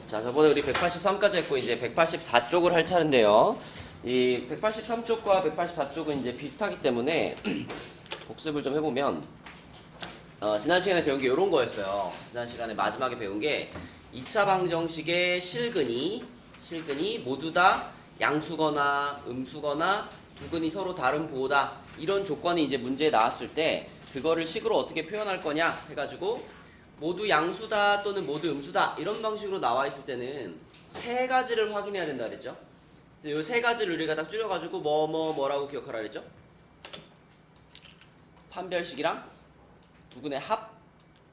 자, 저번에 우리 183까지 했고 이제 184쪽을 할 차례인데요. 이 183쪽과 184쪽은 이제 비슷하기 때문에 복습을 좀 해보면 지난 시간에 배운 게 이런 거였어요. 지난 시간에 마지막에 배운 게 2차 방정식의 실근이 모두 다 양수거나 음수거나 두근이 서로 다른 부호다, 이런 조건이 이제 문제에 나왔을 때 그거를 식으로 어떻게 표현할 거냐 해가지고 모두 양수다 또는 모두 음수다 이런 방식으로 나와 있을 때는 세 가지를 확인해야 된다 그랬죠. 이 세 가지를 우리가 딱 줄여가지고 뭐라고 기억하라 그랬죠. 판별식이랑 두근의 합,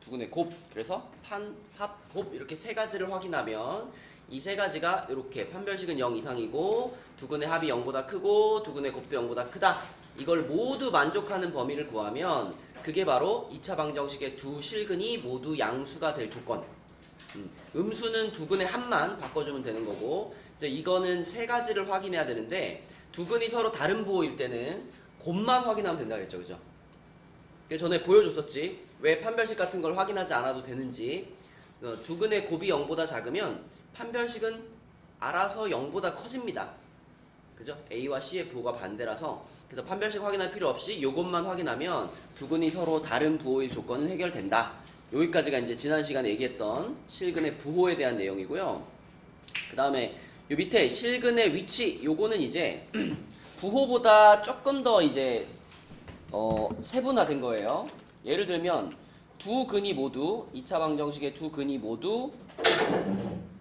두근의 곱. 그래서 판, 합, 곱 이렇게 세 가지를 확인하면 이 세 가지가 이렇게 판별식은 0 이상이고 두근의 합이 0보다 크고 두근의 곱도 0보다 크다, 이걸 모두 만족하는 범위를 구하면 그게 바로 2차 방정식의 두 실근이 모두 양수가 될 조건. 음수는 두근의 합만 바꿔주면 되는 거고, 이제 이거는 세 가지를 확인해야 되는데 두근이 서로 다른 부호일 때는 곱만 확인하면 된다 그랬죠, 그죠? 전에 보여줬었지. 왜 판별식 같은 걸 확인하지 않아도 되는지. 두근의 곱이 0보다 작으면 판별식은 알아서 0보다 커집니다. 그죠? A와 C의 부호가 반대라서, 그래서 판별식 확인할 필요 없이 이것만 확인하면 두근이 서로 다른 부호일 조건은 해결된다. 여기까지가 이제 지난 시간에 얘기했던 실근의 부호에 대한 내용이고요. 그 다음에 요 밑에 실근의 위치, 요거는 이제 부호보다 조금 더 이제 세분화된 거예요. 예를 들면 두 근이 모두 2차 방정식의 두 근이 모두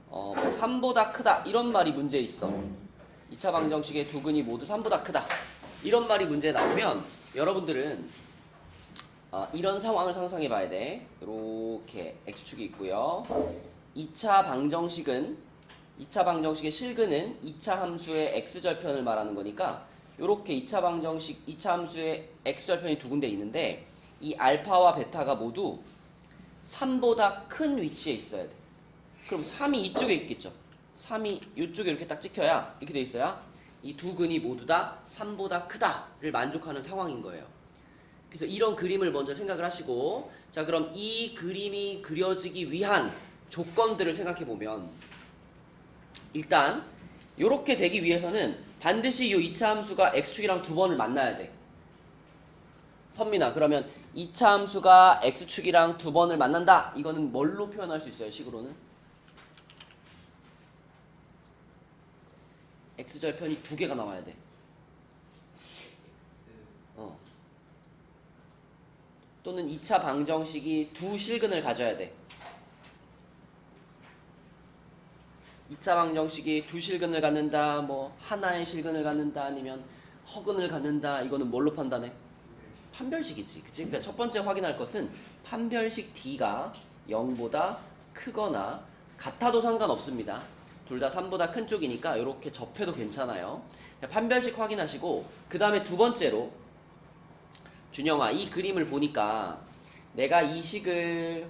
3보다 크다 이런 말이 문제에 있어. 2차 방정식의 두 근이 모두 3보다 크다 이런 말이 문제에 나오면 여러분들은 이런 상황을 상상해 봐야 돼. 이렇게 x축이 있고요. 2차 방정식의 실근은 2차 함수의 x절편을 말하는 거니까 이렇게 2차 함수의 x절편이 두 군데 있는데 이 알파와 베타가 모두 3보다 큰 위치에 있어야 돼. 그럼 3이 이쪽에 있겠죠. 3이 이쪽에 이렇게 딱 찍혀야, 이렇게 돼 있어야 이 두 근이 모두 다 3보다 크다를 만족하는 상황인 거예요. 그래서 이런 그림을 먼저 생각을 하시고, 자 그럼 이 그림이 그려지기 위한 조건들을 생각해 보면, 일단 이렇게 되기 위해서는 반드시 이 2차 함수가 x축이랑 두 번을 만나야 돼. 선민아, 그러면 2차 함수가 x축이랑 두 번을 만난다, 이거는 뭘로 표현할 수 있어요? 식으로는 x절편이 두 개가 나와야 돼. 또는 2차 방정식이 두 실근을 가져야 돼. 2차 방정식이 두 실근을 갖는다, 뭐 하나의 실근을 갖는다, 아니면 허근을 갖는다, 이거는 뭘로 판단해? 판별식이지, 그치? 그러니까 첫 번째 확인할 것은 판별식 D가 0보다 크거나 같아도 상관없습니다. 둘 다 3보다 큰 쪽이니까 이렇게 접해도 괜찮아요. 판별식 확인하시고, 그 다음에 두 번째로, 준영아, 이 그림을 보니까 내가 이 식을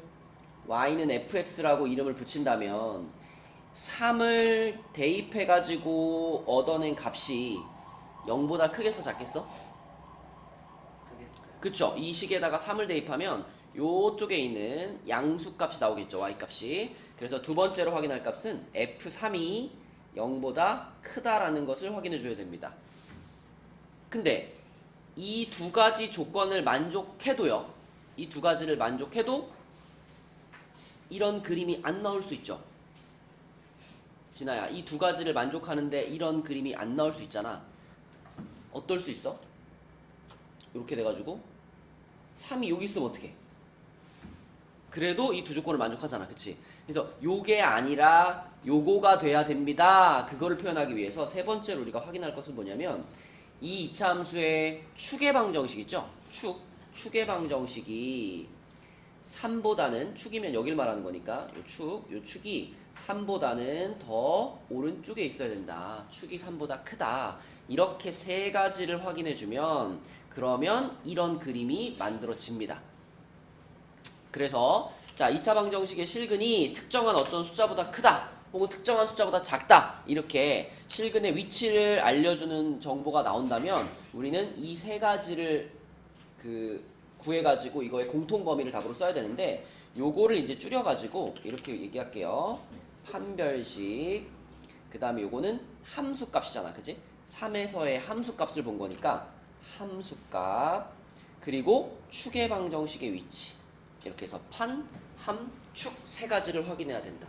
y는 fx라고 이름을 붙인다면 3을 대입해가지고 얻어낸 값이 0보다 크겠어, 작겠어? 그쵸? 이 식에다가 3을 대입하면 요쪽에 있는 양수값이 나오겠죠, y값이. 그래서 두 번째로 확인할 값은 f3이 0보다 크다라는 것을 확인해 줘야 됩니다. 근데 이 두 가지 조건을 만족해도요, 이 두 가지를 만족해도 이런 그림이 안 나올 수 있죠. 진아야, 이 두 가지를 만족하는데 이런 그림이 안 나올 수 있잖아. 어떨 수 있어? 이렇게 돼가지고 3이 여기 있으면 어떡해? 그래도 이 두 조건을 만족하잖아, 그치? 그래서 요게 아니라 요거가 돼야 됩니다. 그거를 표현하기 위해서 세 번째로 우리가 확인할 것은 뭐냐면, 이 2차 함수의 축의 방정식 있죠? 축의 방정식이 3보다는, 축이면 여길 말하는 거니까 요 축이 3보다는 더 오른쪽에 있어야 된다. 축이 3보다 크다. 이렇게 세 가지를 확인해 주면, 그러면 이런 그림이 만들어집니다. 그래서 자, 2차 방정식의 실근이 특정한 어떤 숫자보다 크다, 혹은 특정한 숫자보다 작다, 이렇게 실근의 위치를 알려주는 정보가 나온다면 우리는 이 세 가지를 구해가지고 이거의 공통 범위를 답으로 써야 되는데, 요거를 이제 줄여가지고 이렇게 얘기할게요. 판별식. 그 다음에 요거는 함수값이잖아. 그지? 3에서의 함수값을 본 거니까 함수값. 그리고 추계방정식의 위치. 이렇게 해서 판, 함, 축 세 가지를 확인해야 된다.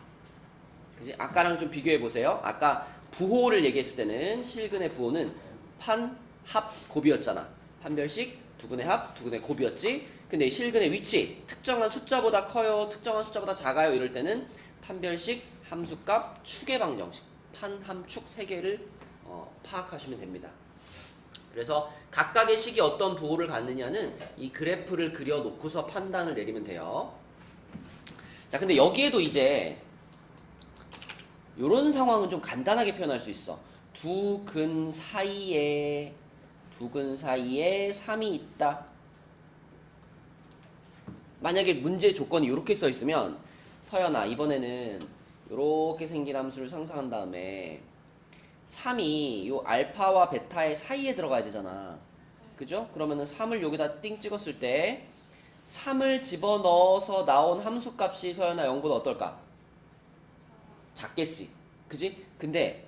그지? 아까랑 좀 비교해 보세요. 아까 부호를 얘기했을 때는 실근의 부호는 판, 합, 곱이었잖아. 판별식, 두근의 합, 두근의 곱이었지. 근데 실근의 위치, 특정한 숫자보다 커요, 특정한 숫자보다 작아요 이럴 때는 판별식, 함수값, 추계방정식, 판, 함, 축 세 개를 파악하시면 됩니다. 그래서 각각의 식이 어떤 부호를 갖느냐는 이 그래프를 그려놓고서 판단을 내리면 돼요. 자, 근데 여기에도 이제 이런 상황은 좀 간단하게 표현할 수 있어. 두 근 사이에 3이 있다. 만약에 문제 조건이 이렇게 써 있으면 서연아 이번에는 이렇게 생긴 함수를 상상한 다음에 3이 요 알파와 베타의 사이에 들어가야 되잖아. 그죠? 그러면은 3을 여기다 띵 찍었을 때 3을 집어넣어서 나온 함수값이 서연아 0보다 어떨까? 작겠지. 그지? 근데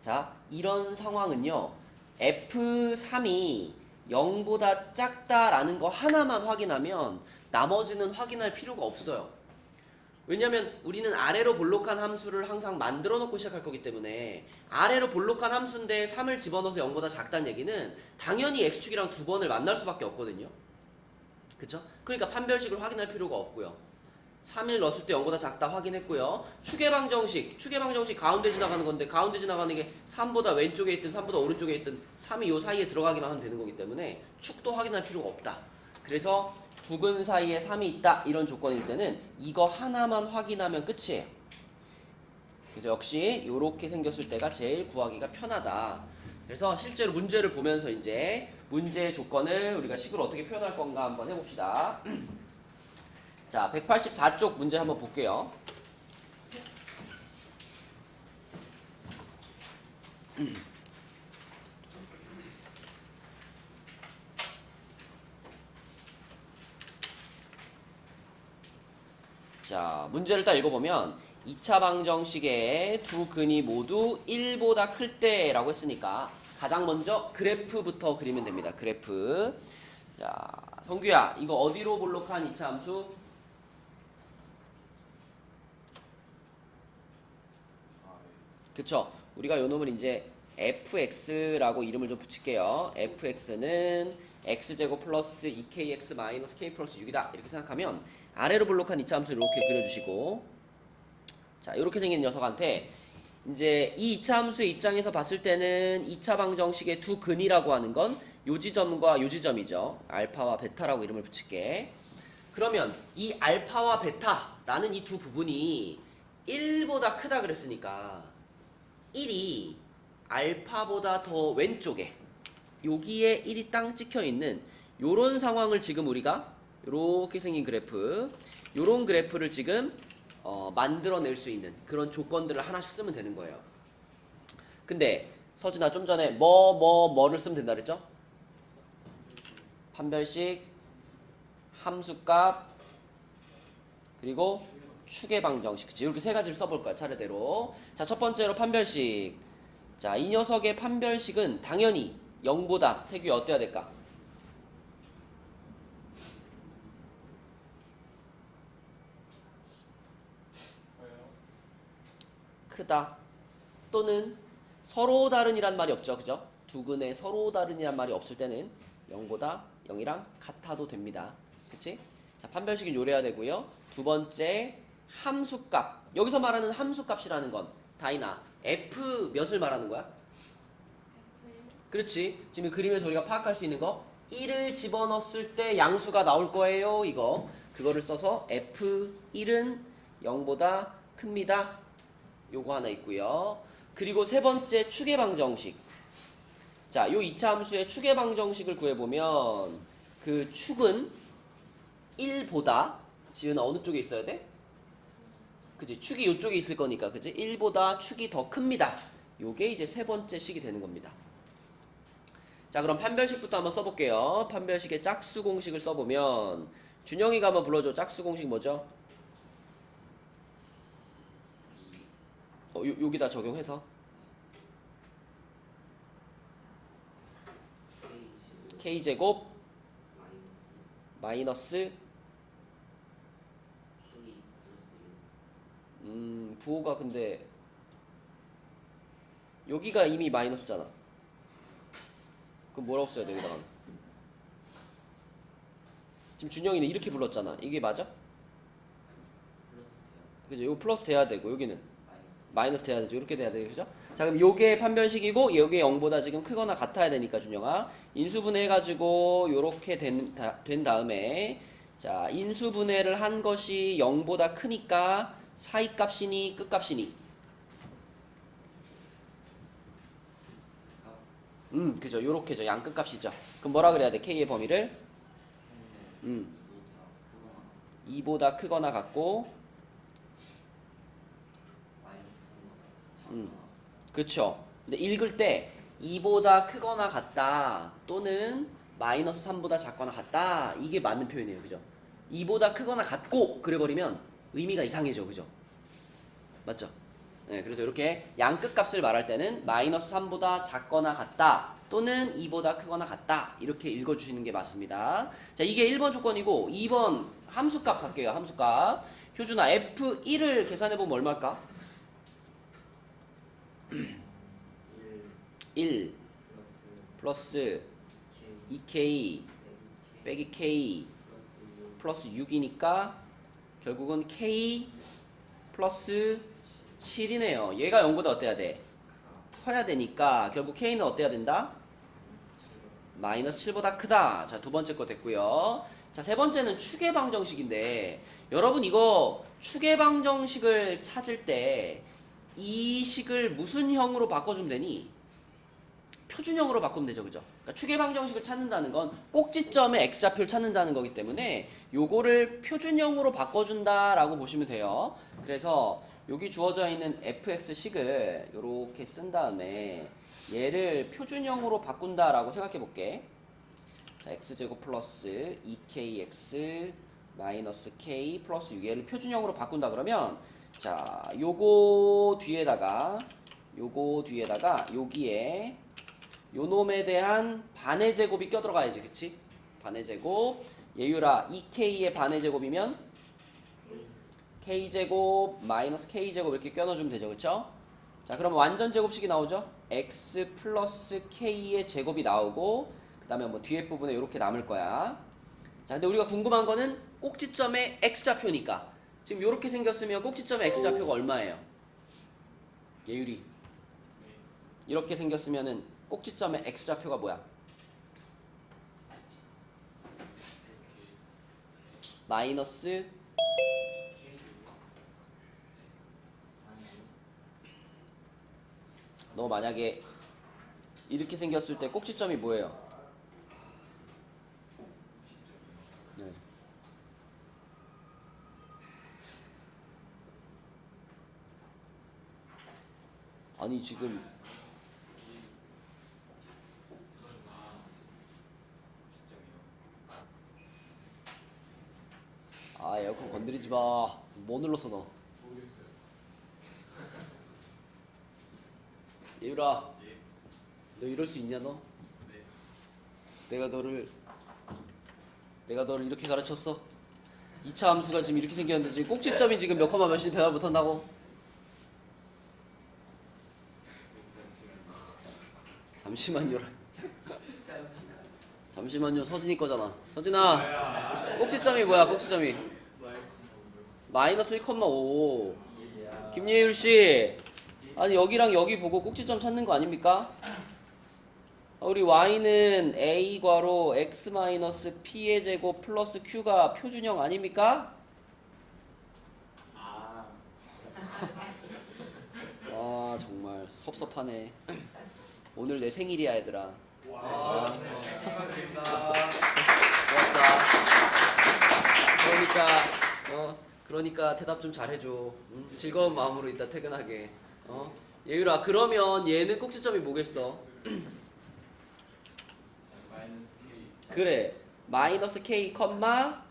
자, 이런 상황은요. F3이 0보다 작다라는 거 하나만 확인하면 나머지는 확인할 필요가 없어요. 왜냐면 우리는 아래로 볼록한 함수를 항상 만들어 놓고 시작할 거기 때문에 아래로 볼록한 함수인데 3을 집어넣어서 0보다 작다는 얘기는 당연히 x축이랑 두 번을 만날 수밖에 없거든요. 그쵸? 그러니까 판별식을 확인할 필요가 없고요. 3을 넣었을 때 0보다 작다 확인했고요. 추계방정식 가운데 지나가는 건데 가운데 지나가는 게 3보다 왼쪽에 있든 3보다 오른쪽에 있든 3이 요 사이에 들어가기만 하면 되는 거기 때문에 축도 확인할 필요가 없다. 그래서 두 근 사이에 3이 있다 이런 조건일 때는 이거 하나만 확인하면 끝이에요. 그래서 역시 이렇게 생겼을 때가 제일 구하기가 편하다. 그래서 실제로 문제를 보면서 이제 문제의 조건을 우리가 식으로 어떻게 표현할 건가 한번 해봅시다. 자, 184쪽 문제 한번 볼게요. 자, 문제를 딱 읽어보면 2차 방정식의 두 근이 모두 1보다 클 때라고 했으니까 가장 먼저 그래프부터 그리면 됩니다. 그래프. 자, 성규야, 이거 어디로 볼록한 2차 함수? 그쵸? 우리가 요 놈을 이제 fx라고 이름을 좀 붙일게요. fx는 x제곱 플러스 2kx 마이너스 k 플러스 6이다. 이렇게 생각하면 아래로 볼록한 2차 함수를 이렇게 그려주시고, 자, 이렇게 생긴 녀석한테 이제 이 2차 함수의 입장에서 봤을 때는 2차 방정식의 두 근이라고 하는 건 요 지점과 요 지점이죠. 알파와 베타라고 이름을 붙일게. 그러면 이 알파와 베타라는 이 두 부분이 1보다 크다 그랬으니까 1이 알파보다 더 왼쪽에 여기에 1이 땅 찍혀 있는 요런 상황을 지금 우리가 요렇게 생긴 그래프, 요런 그래프를 지금 만들어낼 수 있는 그런 조건들을 하나씩 쓰면 되는 거예요. 근데 서진아 좀 전에 뭐를 쓰면 된다 그랬죠? 판별식, 함수값, 그리고 추계방정식. 그치? 이렇게 세 가지를 써볼 거야 차례대로. 자, 첫 번째로 판별식. 자, 이 녀석의 판별식은 당연히 0보다 태규 어때야 될까? 크다. 또는 서로 다른이란 말이 없죠. 그죠? 두 근의 서로 다른이란 말이 없을 때는 0보다 0이랑 같아도 됩니다. 그치? 자, 판별식은 요래야 되고요. 두 번째, 함수값. 여기서 말하는 함수값이라는 건 다이나 f 몇을 말하는 거야? 그렇지. 지금 그림에서 우리가 파악할 수 있는 거 1을 집어넣었을 때 양수가 나올 거예요. 이거. 그거를 써서 f1은 0보다 큽니다. 요거 하나 있고요. 그리고 세 번째 추계방정식. 자, 요 2차 함수의 추계방정식을 구해보면 그 축은 1보다 지은아 어느 쪽에 있어야 돼? 그치? 축이 요쪽에 있을 거니까 그치? 1보다 축이 더 큽니다. 요게 이제 세 번째 식이 되는 겁니다. 자, 그럼 판별식부터 한번 써볼게요. 판별식의 짝수 공식을 써보면 준영이가 한번 불러줘. 짝수 공식 뭐죠? 여기다 적용해서 k제곱 마이너스 부호가 근데 여기가 이미 마이너스잖아. 그럼 뭐라고 써야 돼 여기다가? 지금 준영이는 이렇게 불렀잖아. 이게 맞아? 그죠? 이거 플러스 돼야 되고 여기는 마이너스 돼야 되죠. 이렇게 돼야 되죠. 그죠? 자 그럼 요게 판별식이고 요게 0보다 지금 크거나 같아야 되니까 준영아 인수분해 해가지고 요렇게 된 다음에 자 인수분해를 한 것이 0보다 크니까 사이값이니 끝값이니? 그죠. 요렇게죠. 양끝값이죠. 그럼 뭐라 그래야 돼? K의 범위를 2보다 크거나 같고 그렇죠. 근데 읽을 때 2보다 크거나 같다 또는 마이너스 3보다 작거나 같다 이게 맞는 표현이에요. 그죠? 2보다 크거나 같고 그래버리면 의미가 이상해져. 그죠? 맞죠? 네, 그래서 이렇게 양끝값을 말할 때는 마이너스 3보다 작거나 같다 또는 2보다 크거나 같다 이렇게 읽어주시는 게 맞습니다. 자 이게 1번 조건이고 2번 함수값 갈게요. 함수값 효준아 F1을 계산해보면 얼마일까? 1 플러스 2K 빼기 K 플러스 6이니까 결국은 K 플러스 7이네요. 얘가 0보다 어때야 돼? 커야 되니까 결국 K는 어때야 된다? 마이너스 7보다 크다. 자, 두 번째 거 됐고요. 자, 세 번째는 추계방정식인데 여러분 이거 추계방정식을 찾을 때 이 식을 무슨 형으로 바꿔주면 되니? 표준형으로 바꾸면 되죠. 그죠? 그러니까 추계방정식을 찾는다는 건 꼭지점의 x좌표를 찾는다는 거기 때문에 요거를 표준형으로 바꿔준다라고 보시면 돼요. 그래서 여기 주어져 있는 fx식을 이렇게 쓴 다음에 얘를 표준형으로 바꾼다라고 생각해 볼게. 자, x제곱 플러스 2kx 마이너스 k 플러스 6얘를 표준형으로 바꾼다 그러면 자, 요거 뒤에다가 여기에 요놈에 대한 반의 제곱이 껴들어가야지. 그치? 반의 제곱 예유라 2k의 반의 제곱이면 k제곱 마이너스 k제곱 이렇게 껴넣어주면 되죠. 그쵸? 자 그럼 완전 제곱식이 나오죠. x 플러스 k의 제곱이 나오고 그 다음에 뭐 뒤에 부분에 이렇게 남을 거야. 자 근데 우리가 궁금한 거는 꼭지점의 x좌표니까 지금 이렇게 생겼으면 꼭지점의 x좌표가 얼마예요? 예율이 이렇게 생겼으면은 꼭지점의 x좌표가 뭐야? 마이너스 너 만약에 이렇게 생겼을 때 꼭지점이 뭐예요? 네. 아니 지금 아 에어컨 건드리지 마. 뭐 눌렀어 너? 예율아 너 이럴 수 있냐 너? 내가 너를 이렇게 가르쳤어? 2차 함수가 지금 이렇게 생겼는데 지금 꼭지점이 지금 몇 컴마 몇이 대답 못한다고? 잠시만요. 잠시만요. 서진이 거잖아. 서진아 꼭지점이 뭐야? 꼭지점이 마이너스 1,5. 김예율씨 아니 여기랑 여기 보고 꼭지점 찾는 거 아닙니까? 우리 y는 a 괄호 x 마이너스 p의 제곱 플러스 q가 표준형 아닙니까? 아 정말 섭섭하네. 오늘 내 생일이야 얘들아. 와, 축하드립니다. 고맙다. 그러니까 대답 좀 잘해줘. 응? 즐거운 마음으로 이따 퇴근하게. 예율아 그러면 얘는 꼭지점이 뭐겠어? 그래 마이너스 k 컴마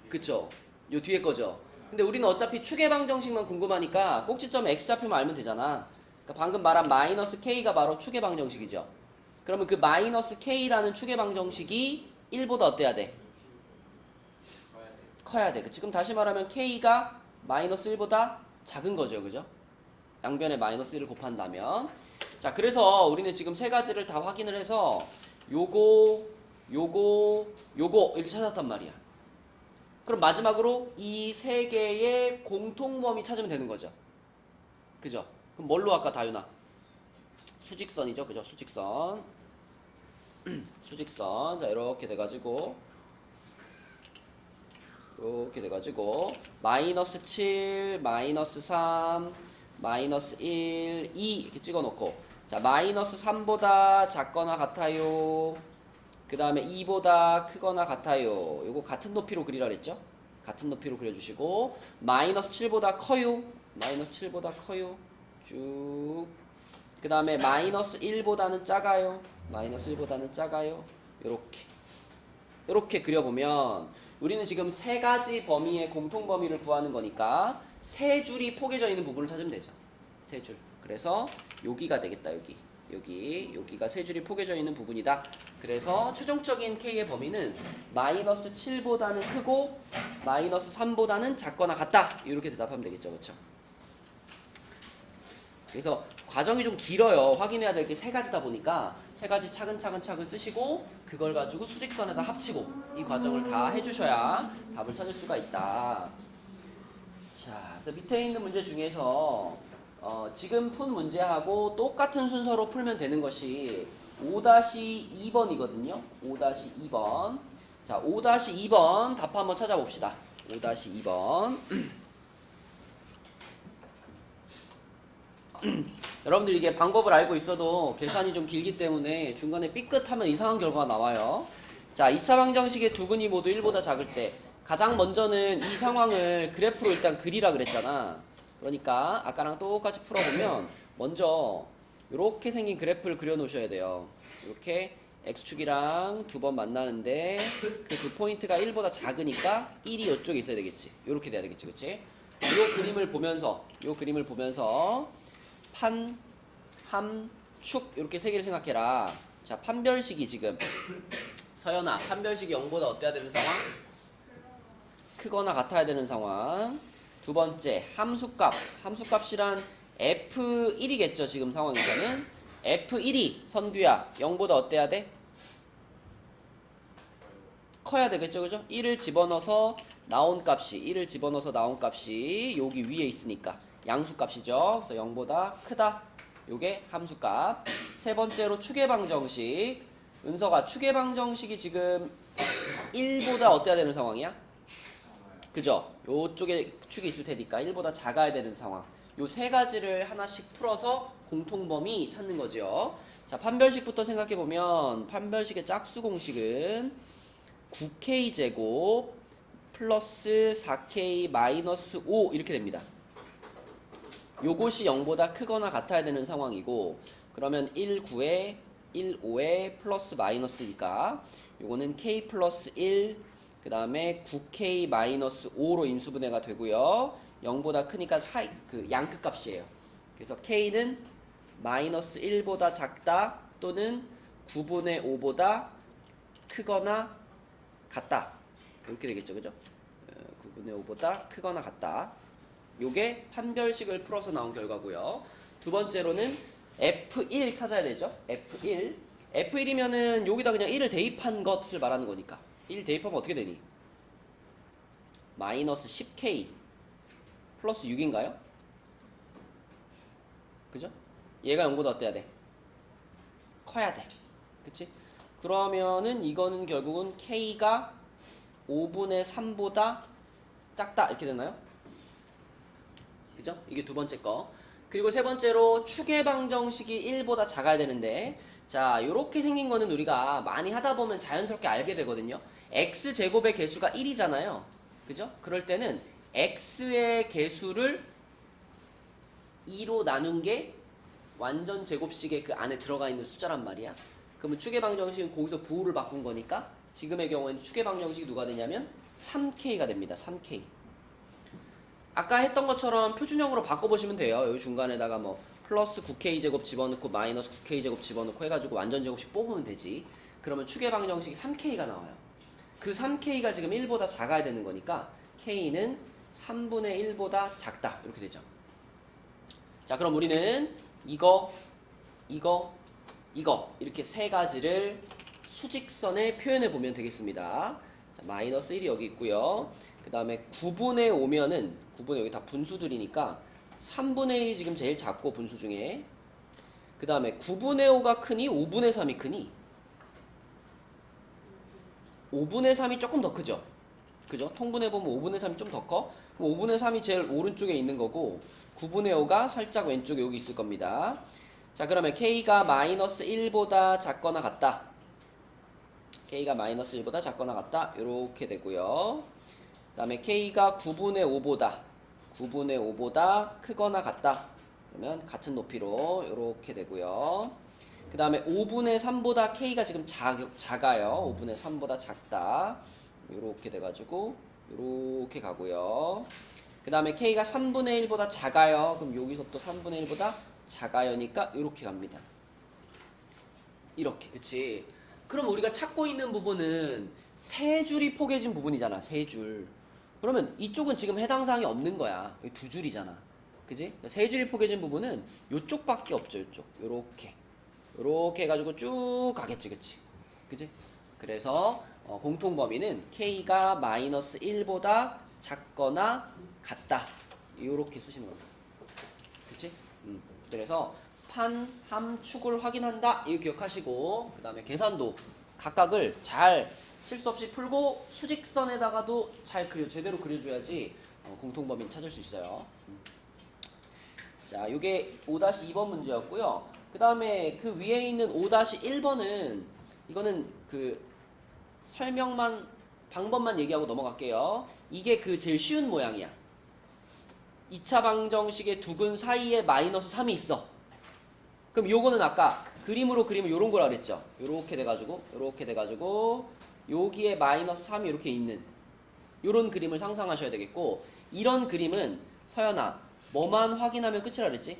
그쵸 요 뒤에 거죠. 근데 우리는 어차피 축의 방정식만 궁금하니까 꼭지점 x좌표만 알면 되잖아. 그러니까 방금 말한 마이너스 k가 바로 축의 방정식이죠. 그러면 그 마이너스 k라는 축의 방정식이 1보다 어때야 돼? 커야 돼. 그치? 그럼 다시 말하면 k가 마이너스 1보다 작은 거죠. 그죠? 양변에 마이너스 1을 곱한다면. 자, 그래서 우리는 지금 세 가지를 다 확인을 해서 요거 이렇게 찾았단 말이야. 그럼 마지막으로 이 세 개의 공통범위 찾으면 되는 거죠. 그죠? 그럼 뭘로 할까, 다윤아? 수직선이죠. 그죠? 수직선. 수직선. 자, 이렇게 돼가지고 마이너스 7, 마이너스 3, 마이너스 1, 2 이렇게 찍어놓고, 자, 마이너스 3보다 작거나 같아요. 그 다음에 2보다 크거나 같아요. 요거 같은 높이로 그리라 그랬죠? 같은 높이로 그려주시고, 마이너스 7보다 커요. 마이너스 7보다 커요. 쭉. 그 다음에 마이너스 1보다는 작아요. 마이너스 1보다는 작아요. 요렇게 그려보면 우리는 지금 세 가지 범위의 공통 범위를 구하는 거니까 세 줄이 포개져 있는 부분을 찾으면 되죠. 세 줄. 그래서 여기가 되겠다. 여기가 세 줄이 포개져 있는 부분이다. 그래서 최종적인 k의 범위는 마이너스 7보다는 크고 마이너스 3보다는 작거나 같다. 이렇게 대답하면 되겠죠. 그렇죠? 그래서 과정이 좀 길어요. 확인해야 될 게 세 가지다 보니까 세 가지 차근차근 쓰시고 그걸 가지고 수직선에다 합치고 이 과정을 다 해주셔야 답을 찾을 수가 있다. 자, 그래서 밑에 있는 문제 중에서 지금 푼 문제하고 똑같은 순서로 풀면 되는 것이 5-2번이거든요. 5-2번. 자, 5-2번 답 한번 찾아봅시다. 5-2번. 여러분들 이게 방법을 알고 있어도 계산이 좀 길기 때문에 중간에 삐끗하면 이상한 결과가 나와요. 자, 2차 방정식의 두 근이 모두 1보다 작을 때 가장 먼저는 이 상황을 그래프로 일단 그리라 그랬잖아. 그러니까 아까랑 똑같이 풀어보면 먼저 이렇게 생긴 그래프를 그려 놓으셔야 돼요. 이렇게 x축이랑 두 번 만나는데 그 두 포인트가 1보다 작으니까 1이 이쪽에 있어야 되겠지. 이렇게 돼야 되겠지. 그치? 요 그림을 보면서 판, 함, 축 이렇게 세 개를 생각해라. 자, 판별식이 지금 서연아, 판별식이 0보다 어때야 되는 상황? 크거나 같아야 되는 상황. 두 번째, 함수값이란 F1이겠죠, 지금 상황에서는. F1이 선규야, 0보다 어때야 돼? 커야 되겠죠, 그죠? 1을 집어넣어서 나온 값이 여기 위에 있으니까 양수값이죠. 그래서 0보다 크다. 요게 함수값. 세 번째로 축의 방정식. 은서가 축의 방정식이 지금 1보다 어때야 되는 상황이야? 그죠? 요쪽에 축이 있을 테니까 1보다 작아야 되는 상황. 요 세 가지를 하나씩 풀어서 공통범위 찾는 거죠. 자, 판별식부터 생각해보면 판별식의 짝수 공식은 9k제곱 플러스 4k 마이너스 5 이렇게 됩니다. 요것이 0보다 크거나 같아야 되는 상황이고, 그러면 1, 9에 1, 5에 플러스 마이너스니까 요거는 k 플러스 1, 그 다음에 9k 마이너스 5로 인수분해가 되고요. 0보다 크니까 그 양끝 값이에요. 그래서 k는 마이너스 1보다 작다 또는 9분의 5보다 크거나 같다. 이렇게 되겠죠. 그죠? 9분의 5보다 크거나 같다. 요게 판별식을 풀어서 나온 결과고요. 두 번째로는 F1 찾아야 되죠. F1. F1이면은 여기다 그냥 1을 대입한 것을 말하는 거니까. 1 대입하면 어떻게 되니? 마이너스 10k 플러스 6인가요? 그죠? 얘가 0보다 어때야 돼? 커야 돼. 그치? 그러면은 이거는 결국은 k가 5분의 3보다 작다. 이렇게 되나요? 그죠? 이게 두 번째 거. 그리고 세 번째로 축의 방정식이 1보다 작아야 되는데, 자, 요렇게 생긴 거는 우리가 많이 하다 보면 자연스럽게 알게 되거든요. x제곱의 개수가 1이잖아요. 그죠? 그럴 때는 x의 개수를 2로 나눈 게 완전 제곱식의 그 안에 들어가 있는 숫자란 말이야. 그러면 축의 방정식은 거기서 부호를 바꾼 거니까 지금의 경우에는 축의 방정식이 누가 되냐면 3k가 됩니다. 3k. 아까 했던 것처럼 표준형으로 바꿔보시면 돼요. 여기 중간에다가 뭐 플러스 9k제곱 집어넣고 마이너스 9k제곱 집어넣고 해가지고 완전 제곱식 뽑으면 되지. 그러면 축의 방정식이 3k가 나와요. 그 3k가 지금 1보다 작아야 되는 거니까 k는 3분의 1보다 작다 이렇게 되죠. 자, 그럼 우리는 이거 이렇게 세 가지를 수직선에 표현해 보면 되겠습니다. 자, 마이너스 1이 여기 있고요. 그 다음에 9분의 5면은 9분의 여기 다 분수들이니까 3분의 1이 지금 제일 작고 분수 중에, 그 다음에 9분의 5가 크니 5분의 3이 크니 5분의 3이 조금 더 크죠. 그죠? 통분해 보면 5분의 3이 좀 더 커. 그럼 5분의 3이 제일 오른쪽에 있는 거고 9분의 5가 살짝 왼쪽에 여기 있을 겁니다. 자, 그러면 k가 마이너스 1보다 작거나 같다. k가 마이너스 1보다 작거나 같다. 이렇게 되고요. 그 다음에 k가 9분의 5보다 크거나 같다. 그러면 같은 높이로 이렇게 되고요. 그 다음에 5분의 3보다 k가 지금 작아요. 5분의 3보다 작다. 이렇게 돼가지고 이렇게 가고요. 그 다음에 k가 3분의 1보다 작아요. 그럼 여기서 또 3분의 1보다 작아요니까 이렇게 갑니다. 이렇게, 그치? 그럼 우리가 찾고 있는 부분은 세 줄이 포개진 부분이잖아. 세 줄. 그러면 이쪽은 지금 해당 사항이 없는 거야. 여기 두 줄이잖아. 그지? 세 줄이 포개진 부분은 이쪽밖에 없죠. 이쪽. 요렇게 해가지고 쭉 가겠지. 그치? 그지? 그래서 공통 범위는 k가 마이너스 1보다 작거나 같다. 요렇게 쓰시는 겁니다. 그치? 그래서 판, 함, 축을 확인한다. 이거 기억하시고, 그 다음에 계산도 각각을 잘 실수 없이 풀고 수직선에다가도 잘 제대로 그려줘야지 공통 범위를 찾을 수 있어요. 자, 요게 5-2번 문제였고요. 그 다음에 그 위에 있는 5-1번은 이거는 그 설명만, 방법만 얘기하고 넘어갈게요. 이게 그 제일 쉬운 모양이야. 2차 방정식의 두근 사이에 마이너스 3이 있어. 그럼 요거는 아까 그림으로 그리면 요런 거라 그랬죠. 요렇게 돼가지고 여기에 마이너스 3이 이렇게 있는 요런 그림을 상상하셔야 되겠고, 이런 그림은 서연아 뭐만 확인하면 끝이라 그랬지?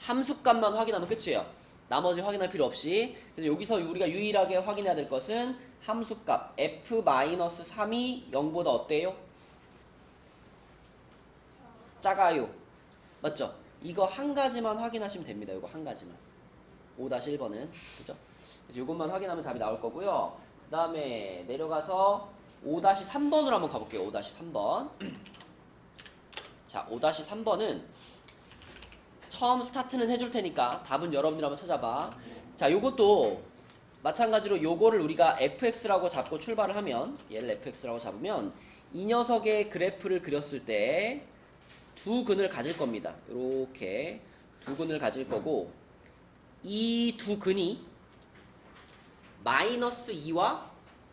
함수값만 확인하면 끝이에요. 나머지 확인할 필요 없이. 그래서 여기서 우리가 유일하게 확인해야 될 것은 함수값 f-3이 0보다 어때요? 작아요. 맞죠? 이거 한 가지만 확인하시면 됩니다. 이거 한 가지만. 5-1번은. 그죠? 그래서 이것만 확인하면 답이 나올 거고요. 그 다음에 내려가서 5-3번으로 한번 가볼게요. 5-3번. 자, 5-3번은 처음 스타트는 해줄 테니까 답은 여러분들 한번 찾아봐. 자, 요것도 마찬가지로 요거를 우리가 fx라고 잡고 출발을 하면, 얘를 fx라고 잡으면 이 녀석의 그래프를 그렸을 때 두 근을 가질 겁니다. 이렇게 두 근을 가질 거고, 이 두 근이 마이너스 2와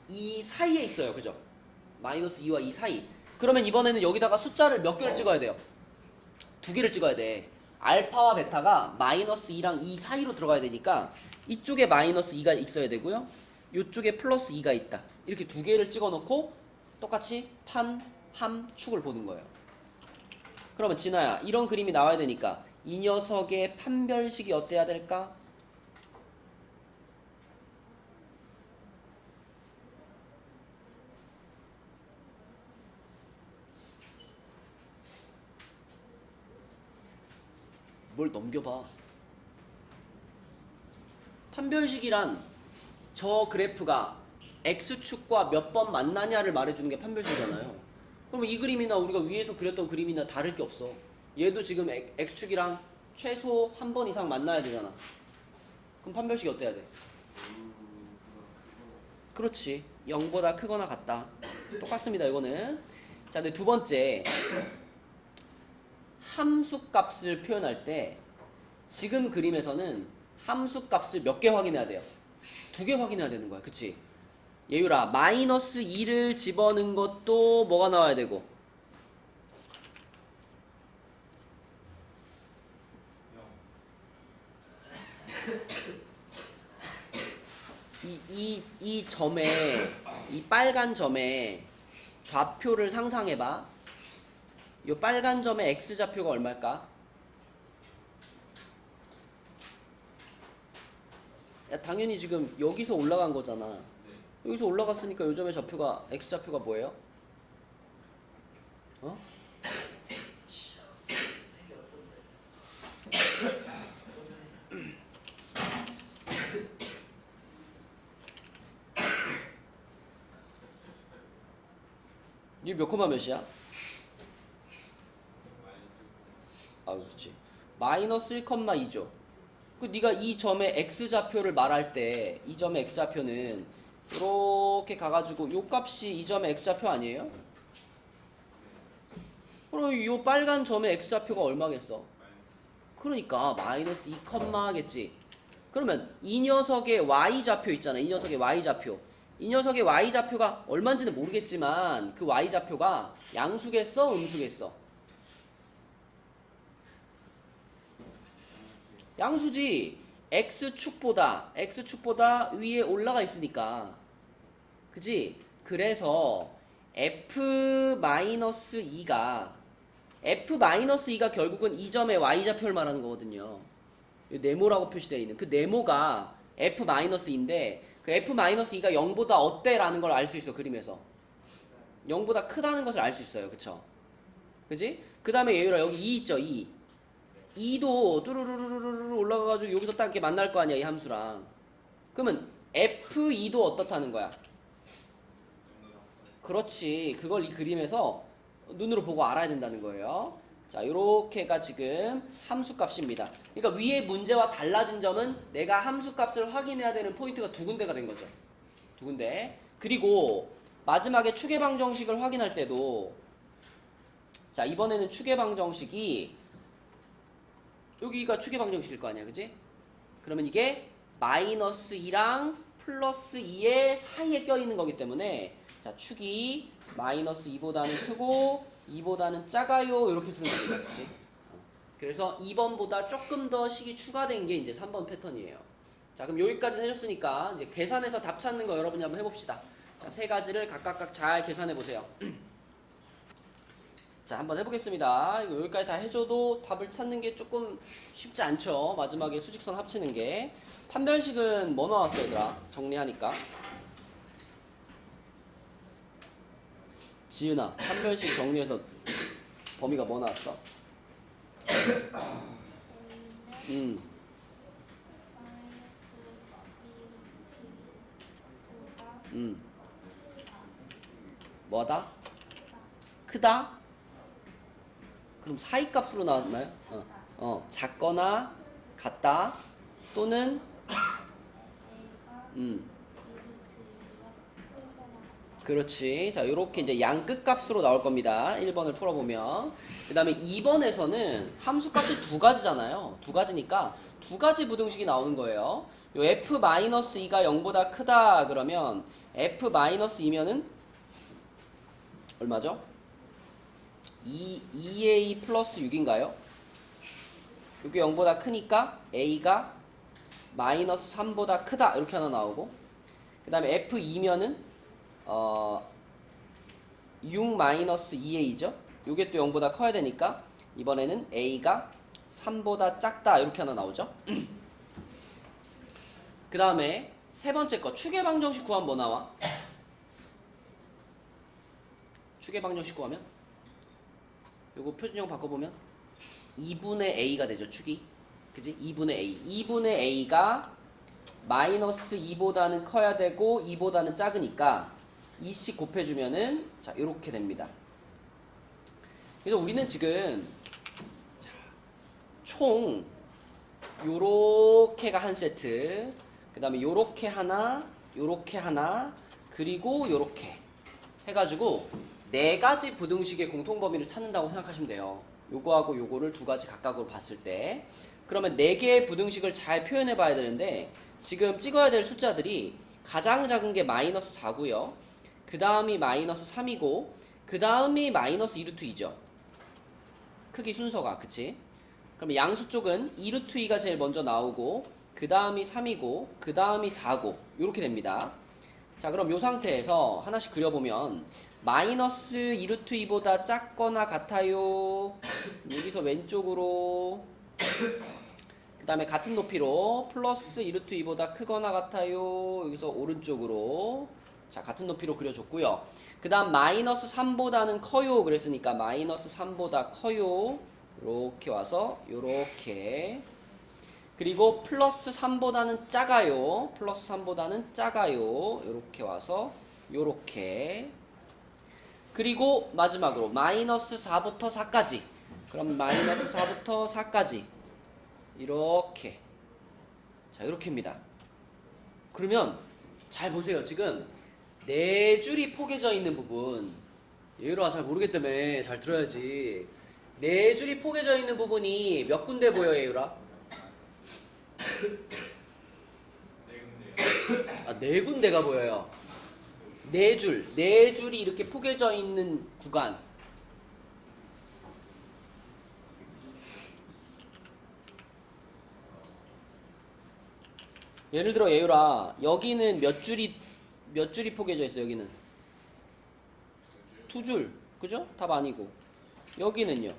2 사이에 있어요. 그죠? 마이너스 2와 2 사이. 그러면 이번에는 여기다가 숫자를 몇 개를 찍어야 돼요? 두 개를 찍어야 돼. 알파와 베타가 마이너스 2랑 2 사이로 들어가야 되니까 이쪽에 마이너스 2가 있어야 되고요. 이쪽에 플러스 2가 있다. 이렇게 두 개를 찍어 놓고 똑같이 판, 함, 축을 보는 거예요. 그러면 진아야, 이런 그림이 나와야 되니까 이 녀석의 판별식이 어때야 될까? 뭘 넘겨봐. 판별식이란 저 그래프가 x축과 몇 번 만나냐를 말해주는 게 판별식이잖아요. 그러면 이 그림이나 우리가 위에서 그렸던 그림이나 다를 게 없어. 얘도 지금 x축이랑 최소 한 번 이상 만나야 되잖아. 그럼 판별식이 어때야 돼? 그렇지. 0보다 크거나 같다. 똑같습니다. 이거는. 자, 근데 두 번째, 함수값을 표현할 때 지금 그림에서는 함수값을 몇 개 확인해야 돼요? 두 개 확인해야 되는 거야. 그치? 예율아, 마이너스 2를 집어넣은 것도 뭐가 나와야 되고, 이 점에, 이 빨간 점에 좌표를 상상해봐. 이 빨간 점의 x좌표가 얼마일까? 야, 당연히 지금 여기서 올라간 거잖아. 여기서 올라갔으니까 요 점의 좌표가 x좌표가 뭐예요? 어? 이게 몇 콤마 몇이야? 아, 그렇지. 마이너스 1,2죠. 그 네가 이 점의 x좌표를 말할 때 이 점의 x좌표는 이렇게 가가지고 요 값이 이 점의 x좌표 아니에요? 그럼 이 빨간 점의 x좌표가 얼마겠어? 그러니까 마이너스 2겠지. 그러면 이 녀석의 y좌표 있잖아. 이 녀석의 y좌표. 이 녀석의 y좌표가 얼마인지는 모르겠지만 그 y좌표가 양수겠어? 음수겠어? 양수지. x축보다 위에 올라가 있으니까. 그지? 그래서 f-2가 결국은 이 점의 y좌표를 말하는 거거든요. 네모라고 표시되어 있는 그 네모가 f-2인데 그 f-2가 0보다 어때? 라는 걸 알 수 있어. 그림에서 0보다 크다는 것을 알 수 있어요. 그쵸? 그지? 그 다음에 얘들아 여기 2 있죠? 2도 뚜루루루루루 올라가가지고 여기서 딱 이렇게 만날 거 아니야, 이 함수랑. 그러면 f2도 어떻다는 거야? 그렇지. 그걸 이 그림에서 눈으로 보고 알아야 된다는 거예요. 자, 요렇게가 지금 함수값입니다. 그러니까 위에 문제와 달라진 점은 내가 함수값을 확인해야 되는 포인트가 두 군데가 된 거죠. 두 군데. 그리고 마지막에 추계방정식을 확인할 때도, 자, 이번에는 추계방정식이 여기가 추계방정식일 거 아니야, 그지? 그러면 이게 마이너스 2랑 플러스 2의 사이에 껴있는 거기 때문에, 자, 축이 마이너스 2보다는 크고 2보다는 작아요, 이렇게 쓰는 겁니다, 그치? 그래서 2번보다 조금 더 식이 추가된 게 이제 3번 패턴이에요. 자, 그럼 여기까지 해줬으니까 이제 계산해서 답 찾는 거 여러분이 한번 해봅시다. 자, 세 가지를 각각 잘 계산해 보세요. 자, 한번 해보겠습니다. 이거 여기까지 다 해줘도 답을 찾는 게 조금 쉽지 않죠. 마지막에 수직선 합치는 게. 판별식은 뭐 나왔어, 얘들아? 정리하니까. 지은아, 판별식 정리해서 범위가 뭐 나왔어? 뭐다? 크다? 그럼 사이값으로 나왔나요? 작거나 같다 또는 그렇지. 자, 요렇게 이제 양 끝값으로 나올 겁니다. 1번을 풀어보면. 그 다음에 2번에서는 함수값이 두 가지잖아요. 두 가지니까 두 가지 부등식이 나오는 거예요. 요 f-2가 0보다 크다 그러면 f-2면은 얼마죠? 2a 플러스 6인가요? 이게 0보다 크니까 a가 마이너스 3보다 크다 이렇게 하나 나오고, 그 다음에 f2면은 6 마이너스 2a죠? 요게 또 0보다 커야 되니까 이번에는 a가 3보다 작다 이렇게 하나 나오죠? 그 다음에 세 번째 거 추계방정식 구하면 뭐 나와? 추계방정식 구하면 요거 표준형 바꿔보면 2분의 a가 되죠, 축이. 그지? 2분의 a. 2분의 a가 마이너스 2보다는 커야 되고 2보다는 작으니까 2씩 곱해주면은 자, 요렇게 됩니다. 그래서 우리는 지금 자, 총 요렇게가 한 세트, 그 다음에 요렇게 하나, 그리고 요렇게 해가지고 네 가지 부등식의 공통범위를 찾는다고 생각하시면 돼요. 요거하고 요거를 두 가지 각각으로 봤을 때. 그러면 네 개의 부등식을 잘 표현해 봐야 되는데 지금 찍어야 될 숫자들이 가장 작은 게 마이너스 4고요. 그 다음이 마이너스 3이고 그 다음이 마이너스 2루트 2죠. 크기 순서가. 그치? 그럼 양수 쪽은 2루트 2가 제일 먼저 나오고 그 다음이 3이고 그 다음이 4고 요렇게 됩니다. 자, 그럼 요 상태에서 하나씩 그려보면 마이너스 2루트 2보다 작거나 같아요. 여기서 왼쪽으로. 그 다음에 같은 높이로 플러스 2루트 2보다 크거나 같아요. 여기서 오른쪽으로. 자, 같은 높이로 그려줬고요. 그 다음 마이너스 3보다는 커요. 그랬으니까 마이너스 3보다 커요. 이렇게 와서 요렇게. 그리고 플러스 3보다는 작아요. 플러스 3보다는 작아요. 요렇게 와서 요렇게. 그리고 마지막으로 마이너스 4부터 4까지. 그럼 마이너스 4부터 4까지. 이렇게. 자, 이렇게입니다. 그러면 잘 보세요. 지금 네 줄이 포개져 있는 부분. 얘들아 잘 모르겠다며. 잘 들어야지. 네 줄이 포개져 있는 부분이 몇 군데 보여요, 얘들아? 아, 네 군데가 보여요. 네 줄이 이렇게 포개져 있는 구간. 예를 들어 예율아, 여기는 몇 줄이 포개져 있어? 여기는 두 줄, 그죠? 답 아니고. 여기는요?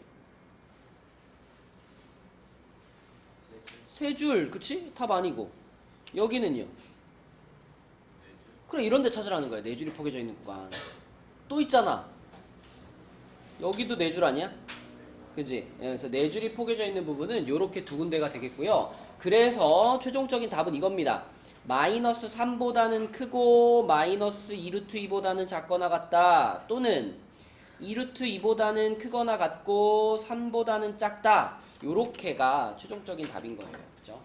세 줄, 그치? 답 아니고. 여기는요? 그래, 이런 데 찾으라는 거야. 네 줄이 포개져 있는 구간. 또 있잖아. 여기도 네 줄 아니야? 그지? 그래서 네 줄이 포개져 있는 부분은 요렇게 두 군데가 되겠고요. 그래서 최종적인 답은 이겁니다. 마이너스 3보다는 크고 마이너스 2루트 2보다는 작거나 같다. 또는 2루트 2보다는 크거나 같고 3보다는 작다. 요렇게가 최종적인 답인 거예요. 그죠?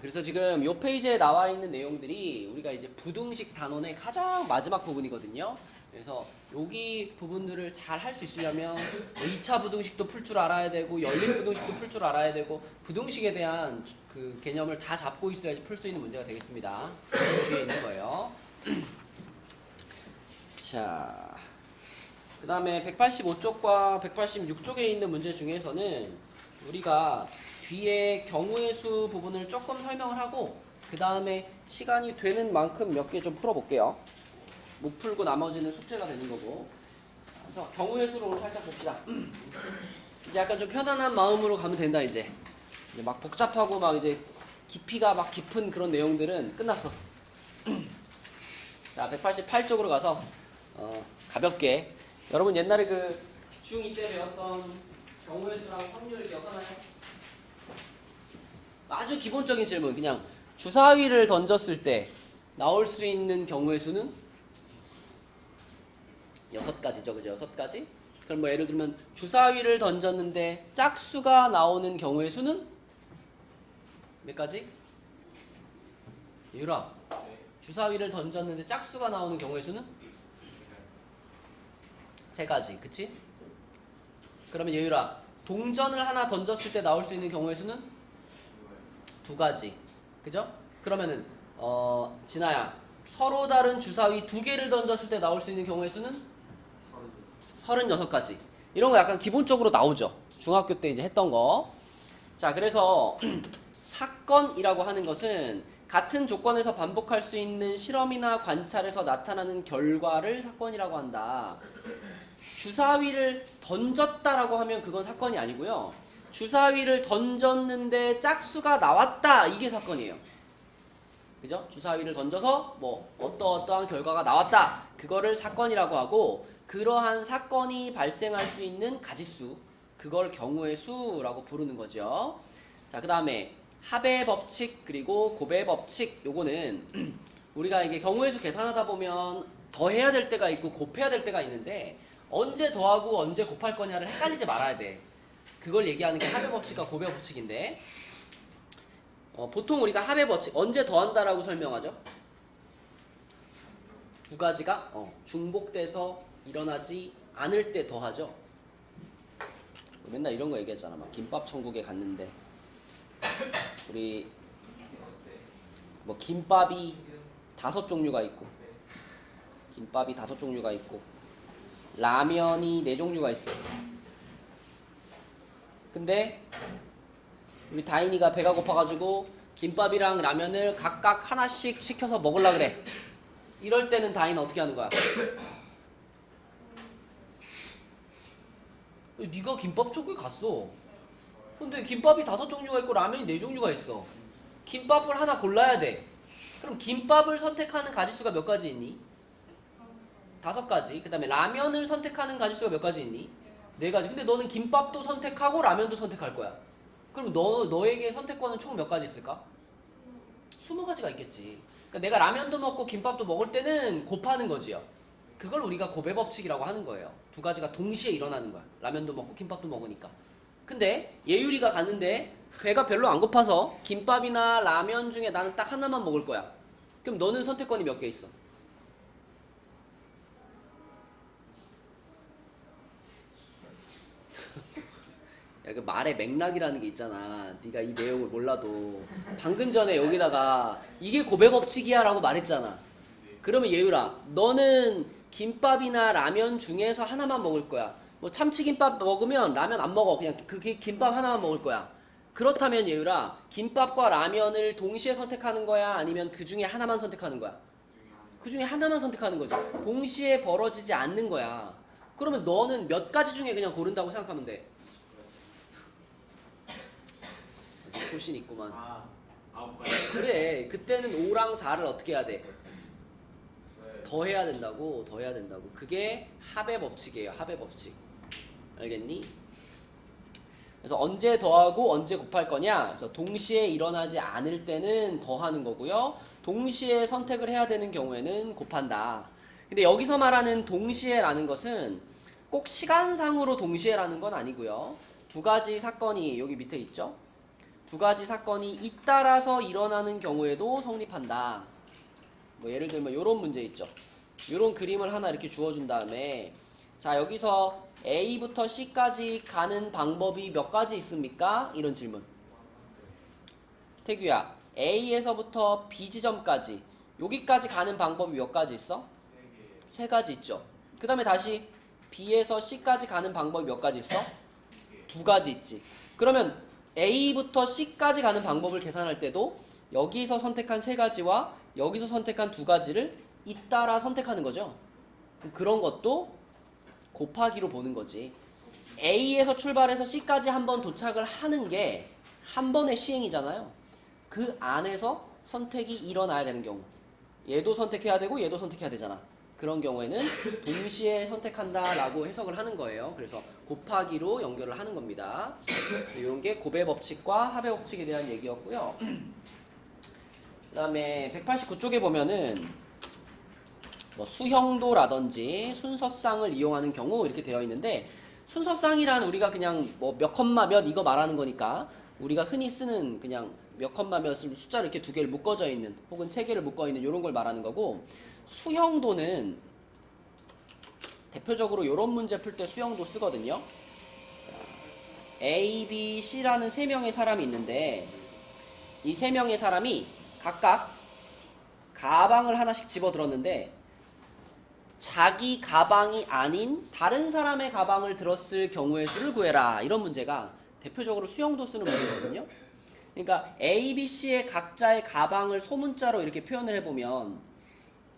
그래서 지금 요 페이지에 나와 있는 내용들이 우리가 이제 부등식 단원의 가장 마지막 부분이거든요. 그래서 여기 부분들을 잘 할 수 있으려면 2차 부등식도 풀 줄 알아야 되고 열린 부등식도 풀 줄 알아야 되고 부등식에 대한 그 개념을 다 잡고 있어야지 풀 수 있는 문제가 되겠습니다. 뒤에 있는 거예요. 자, 그 다음에 185쪽과 186쪽에 있는 문제 중에서는 우리가 뒤에 경우의 수 부분을 조금 설명을 하고 그 다음에 시간이 되는 만큼 몇 개 좀 풀어볼게요. 못 풀고 나머지는 숙제가 되는 거고. 그래서 경우의 수를 오늘 살짝 봅시다. 이제 약간 좀 편안한 마음으로 가면 된다. 이제 막 복잡하고 막 이제 깊이가 막 깊은 그런 내용들은 끝났어. 자, 188쪽으로 가서 가볍게 여러분 옛날에 그 중2 때 배웠던 경우의 수랑 확률을 기억하나요? 아주 기본적인 질문. 그냥 주사위를 던졌을 때 나올 수 있는 경우의 수는 6가지죠. 그죠? 6가지. 그럼 뭐 예를 들면 주사위를 던졌는데 짝수가 나오는 경우의 수는 몇 가지? 유라. 주사위를 던졌는데 짝수가 나오는 경우의 수는 3가지. 그치? 그러면 예유라, 동전을 하나 던졌을 때 나올 수 있는 경우의 수는 2가지. 그죠? 그러면은 진아야, 서로 다른 주사위 2개를 던졌을 때 나올 수 있는 경우의 수는 36가지. 이런 거 약간 기본적으로 나오죠. 중학교 때 이제 했던 거. 자, 그래서 사건이라고 하는 것은 같은 조건에서 반복할 수 있는 실험이나 관찰에서 나타나는 결과를 사건이라고 한다. 주사위를 던졌다라고 하면 그건 사건이 아니고요. 주사위를 던졌는데 짝수가 나왔다. 이게 사건이에요. 그죠? 주사위를 던져서 뭐 어떠한 결과가 나왔다. 그거를 사건이라고 하고, 그러한 사건이 발생할 수 있는 가짓수, 그걸 경우의 수라고 부르는 거죠. 자, 그 다음에 합의 법칙 그리고 곱의 법칙. 요거는 우리가 이게 경우의 수 계산하다 보면 더해야 될 때가 있고 곱해야 될 때가 있는데 언제 더하고 언제 곱할 거냐를 헷갈리지 말아야 돼. 그걸 얘기하는 게 합의 법칙과 곱의 법칙인데, 보통 우리가 합의 법칙 언제 더한다라고 설명하죠? 두 가지가 중복돼서 일어나지 않을 때 더하죠. 맨날 이런 거 얘기했잖아. 막 김밥 천국에 갔는데 우리 뭐 김밥이 5종류가 있고, 김밥이 5종류가 있고, 라면이 4종류가 있어. 근데 우리 다인이가 배가 고파가지고 김밥이랑 라면을 각각 하나씩 시켜서 먹으려 그래. 이럴 때는 다이는 어떻게 하는 거야? 네가 김밥 쪽에 갔어. 근데 김밥이 5종류가 있고 라면이 4종류가 있어. 김밥을 하나 골라야 돼. 그럼 김밥을 선택하는 가짓수가 몇 가지 있니? 5가지. 그 다음에 라면을 선택하는 가짓수가 몇 가지 있니? 4가지. 근데 너는 김밥도 선택하고 라면도 선택할 거야. 그럼 너에게 선택권은 총 몇 가지 있을까? 20가지가 있겠지. 그러니까 내가 라면도 먹고 김밥도 먹을 때는 곱하는 거지요. 그걸 우리가 곱의 법칙이라고 하는 거예요. 2가지가 동시에 일어나는 거야. 라면도 먹고 김밥도 먹으니까. 근데 예율이가 갔는데 배가 별로 안 고파서 김밥이나 라면 중에 나는 딱 하나만 먹을 거야. 그럼 너는 선택권이 몇 개 있어? 야, 그 말의 맥락이라는 게 있잖아. 네가 이 내용을 몰라도 방금 전에 여기다가 이게 고배 법칙이야 라고 말했잖아. 그러면 예율아, 너는 김밥이나 라면 중에서 하나만 먹을 거야. 뭐 참치김밥 먹으면 라면 안 먹어. 그냥 그 김밥 하나만 먹을 거야. 그렇다면 예율아, 김밥과 라면을 동시에 선택하는 거야? 아니면 그 중에 하나만 선택하는 거야? 그 중에 하나만 선택하는 거지. 동시에 벌어지지 않는 거야. 그러면 너는 몇 가지 중에 그냥 고른다고 생각하면 돼. 소신 있구만. 9가지. 그래, 그때는 5랑 4를 어떻게 해야 돼? 더 해야 된다고. 그게 합의 법칙이에요. 합의 법칙. 알겠니? 그래서 언제 더하고 언제 곱할 거냐? 그래서 동시에 일어나지 않을 때는 더하는 거고요. 동시에 선택을 해야 되는 경우에는 곱한다. 근데 여기서 말하는 동시에라는 것은 꼭 시간상으로 동시에라는 건 아니고요. 2가지 사건이 여기 밑에 있죠? 2가지 사건이 잇따라서 일어나는 경우에도 성립한다. 뭐 예를 들면 이런 문제 있죠. 이런 그림을 하나 이렇게 주어준 다음에 자, 여기서 A부터 C까지 가는 방법이 몇 가지 있습니까? 이런 질문. 태규야, A에서부터 B 지점까지 여기까지 가는 방법이 몇 가지 있어? 3가지 있죠. 그 다음에 다시 B에서 C까지 가는 방법이 몇 가지 있어? 2가지 있지. 그러면 A부터 C까지 가는 방법을 계산할 때도 여기서 선택한 3가지와 여기서 선택한 2가지를 잇따라 선택하는 거죠. 그런 것도 곱하기로 보는 거지. A에서 출발해서 C까지 한번 도착을 하는 게 한 번의 시행이잖아요. 그 안에서 선택이 일어나야 되는 경우. 얘도 선택해야 되고 얘도 선택해야 되잖아. 그런 경우에는 동시에 선택한다라고 해석을 하는 거예요. 그래서 곱하기로 연결을 하는 겁니다. 이런 게 곱의 법칙과 합의 법칙에 대한 얘기였고요. 그 다음에 189쪽에 보면은 뭐 수형도라든지 순서쌍을 이용하는 경우 이렇게 되어 있는데, 순서쌍이란 우리가 그냥 뭐 몇 컴마 몇 이거 말하는 거니까 우리가 흔히 쓰는 그냥 몇 컴마 몇을 숫자를 이렇게 2개를 묶어져 있는 혹은 3개를 묶어 있는 이런 걸 말하는 거고, 수형도는 대표적으로 이런 문제 풀 때 수형도 쓰거든요. 자, A, B, C라는 3명의 사람이 있는데 이 3명의 사람이 각각 가방을 하나씩 집어들었는데 자기 가방이 아닌 다른 사람의 가방을 들었을 경우의 수를 구해라. 이런 문제가 대표적으로 수형도 쓰는 문제거든요. 그러니까 A, B, C의 각자의 가방을 소문자로 이렇게 표현을 해보면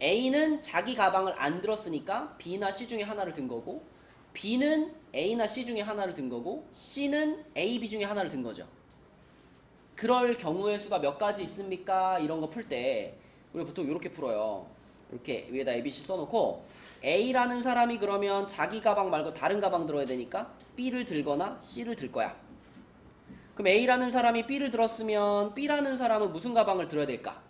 A는 자기 가방을 안 들었으니까 B나 C 중에 하나를 든 거고, B는 A나 C 중에 하나를 든 거고, C는 A, B 중에 하나를 든 거죠. 그럴 경우의 수가 몇 가지 있습니까? 이런 거 풀 때 우리가 보통 이렇게 풀어요. 이렇게 위에다 A, B, C 써놓고 A라는 사람이 그러면 자기 가방 말고 다른 가방 들어야 되니까 B를 들거나 C를 들 거야. 그럼 A라는 사람이 B를 들었으면 B라는 사람은 무슨 가방을 들어야 될까?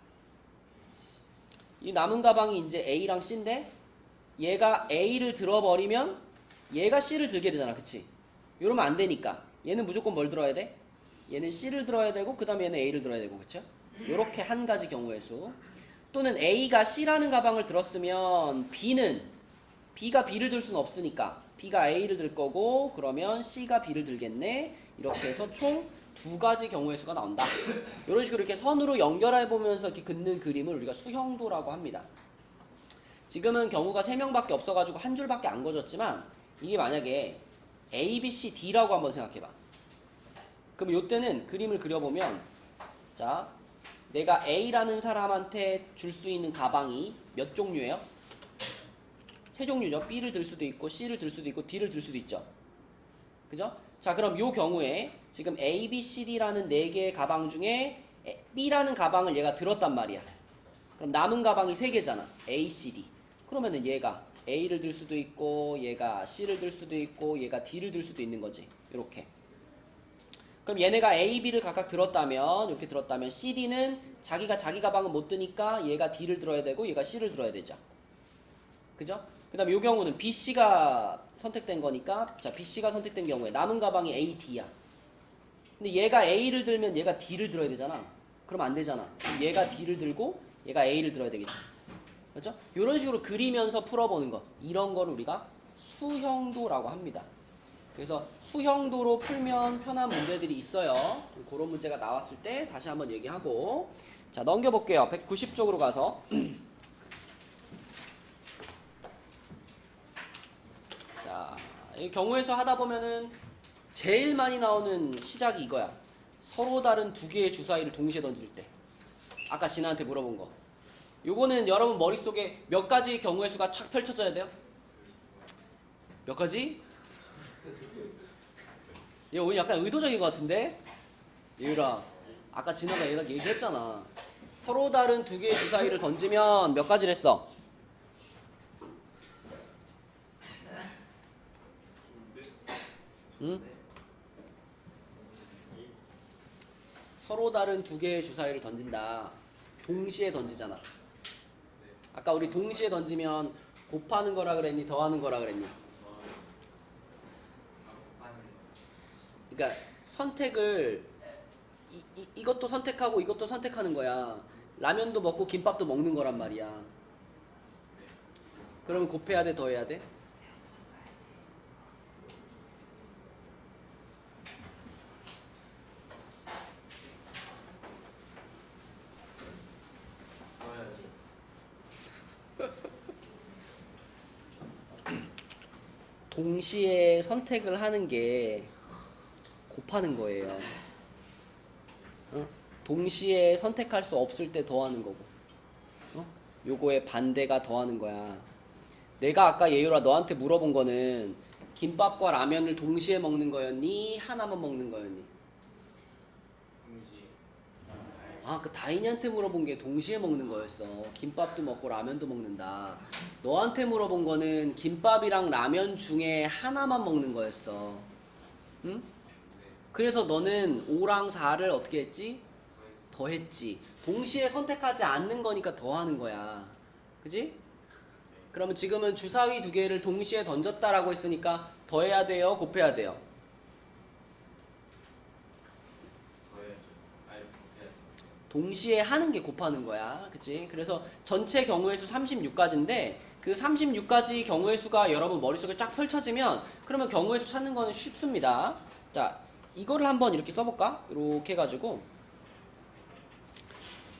이 남은 가방이 이제 A랑 C인데 얘가 A를 들어버리면 얘가 C를 들게 되잖아. 그치? 이러면 안 되니까 얘는 무조건 뭘 들어야 돼? 얘는 C를 들어야 되고 그 다음에 얘는 A를 들어야 되고, 그쵸? 요렇게 한 가지 경우의 수. 또는 A가 C라는 가방을 들었으면 B가 B를 들 수는 없으니까 B가 A를 들 거고, 그러면 C가 B를 들겠네. 이렇게 해서 총 2가지 경우의 수가 나온다. 이런 식으로 이렇게 선으로 연결해 보면서 이렇게 긋는 그림을 우리가 수형도라고 합니다. 지금은 경우가 3명밖에 없어가지고 한 줄밖에 안 그어졌지만 이게 만약에 A, B, C, D라고 한번 생각해봐. 그럼 이때는 그림을 그려보면, 자, 내가 A라는 사람한테 줄 수 있는 가방이 몇 종류예요? 세 종류죠. B를 들 수도 있고 C를 들 수도 있고 D를 들 수도 있죠. 그죠? 자, 그럼 요 경우에 지금 A, B, C, D라는 4개의 가방 중에 B라는 가방을 얘가 들었단 말이야. 그럼 남은 가방이 3개잖아. A, C, D. 그러면은 얘가 A를 들 수도 있고 얘가 C를 들 수도 있고 얘가 D를 들 수도 있는 거지. 이렇게. 그럼 얘네가 A, B를 각각 들었다면 이렇게 들었다면 C, D는 자기가 자기 가방은 못 드니까 얘가 D를 들어야 되고 얘가 C를 들어야 되죠. 그죠? 그 다음에 이 경우는 B, C가 선택된 거니까 자 B, C가 선택된 경우에 남은 가방이 A, D야. 근데 얘가 A를 들면 얘가 D를 들어야 되잖아. 그럼 안 되잖아. 얘가 D를 들고 얘가 A를 들어야 되겠지. 그렇죠? 이런 식으로 그리면서 풀어보는 것. 이런 거를 우리가 수형도라고 합니다. 그래서 수형도로 풀면 편한 문제들이 있어요. 그런 문제가 나왔을 때 다시 한번 얘기하고 자 넘겨볼게요. 190쪽으로 가서 자, 이 경우에서 하다 보면은 제일 많이 나오는 시작이 이거야. 서로 다른 2개의 주사위를 동시에 던질 때. 아까 진아한테 물어본 거. 요거는 여러분 머릿속에 몇 가지 경우의 수가 촥 펼쳐져야 돼요? 몇 가지? 얘 오늘 약간 의도적인 것 같은데? 얘들아, 아까 진아가 얘랑 얘기했잖아. 서로 다른 2개의 주사위를 던지면 몇 가지를 했어? 응? 서로 다른 2개의 주사위를 던진다. 동시에 던지잖아. 아까 우리 동시에 던지면 곱하는 거라 그랬니? 더하는 거라 그랬니? 그러니까 선택을 이것도 선택하고 이것도 선택하는 거야. 라면도 먹고 김밥도 먹는 거란 말이야. 그러면 곱해야 돼? 더해야 돼? 동시에 선택을 하는 게 곱하는 거예요. 어? 동시에 선택할 수 없을 때 더하는 거고. 어? 요거의 반대가 더하는 거야. 내가 아까 예유라 너한테 물어본 거는 김밥과 라면을 동시에 먹는 거였니? 하나만 먹는 거였니? 아, 그 다인이한테 물어본 게 동시에 먹는 거였어. 김밥도 먹고 라면도 먹는다. 너한테 물어본 거는 김밥이랑 라면 중에 하나만 먹는 거였어. 응? 그래서 너는 5랑 4를 어떻게 했지? 더했지. 동시에 선택하지 않는 거니까 더하는 거야. 그지? 그러면 지금은 주사위 2개를 동시에 던졌다라고 했으니까 더해야 돼요? 곱해야 돼요? 동시에 하는 게 곱하는 거야. 그치? 그래서 전체 경우의 수 36가지인데 그 36가지 경우의 수가 여러분 머릿속에 쫙 펼쳐지면 그러면 경우의 수 찾는 거는 쉽습니다. 자, 이거를 한번 이렇게 써볼까? 이렇게 해가지고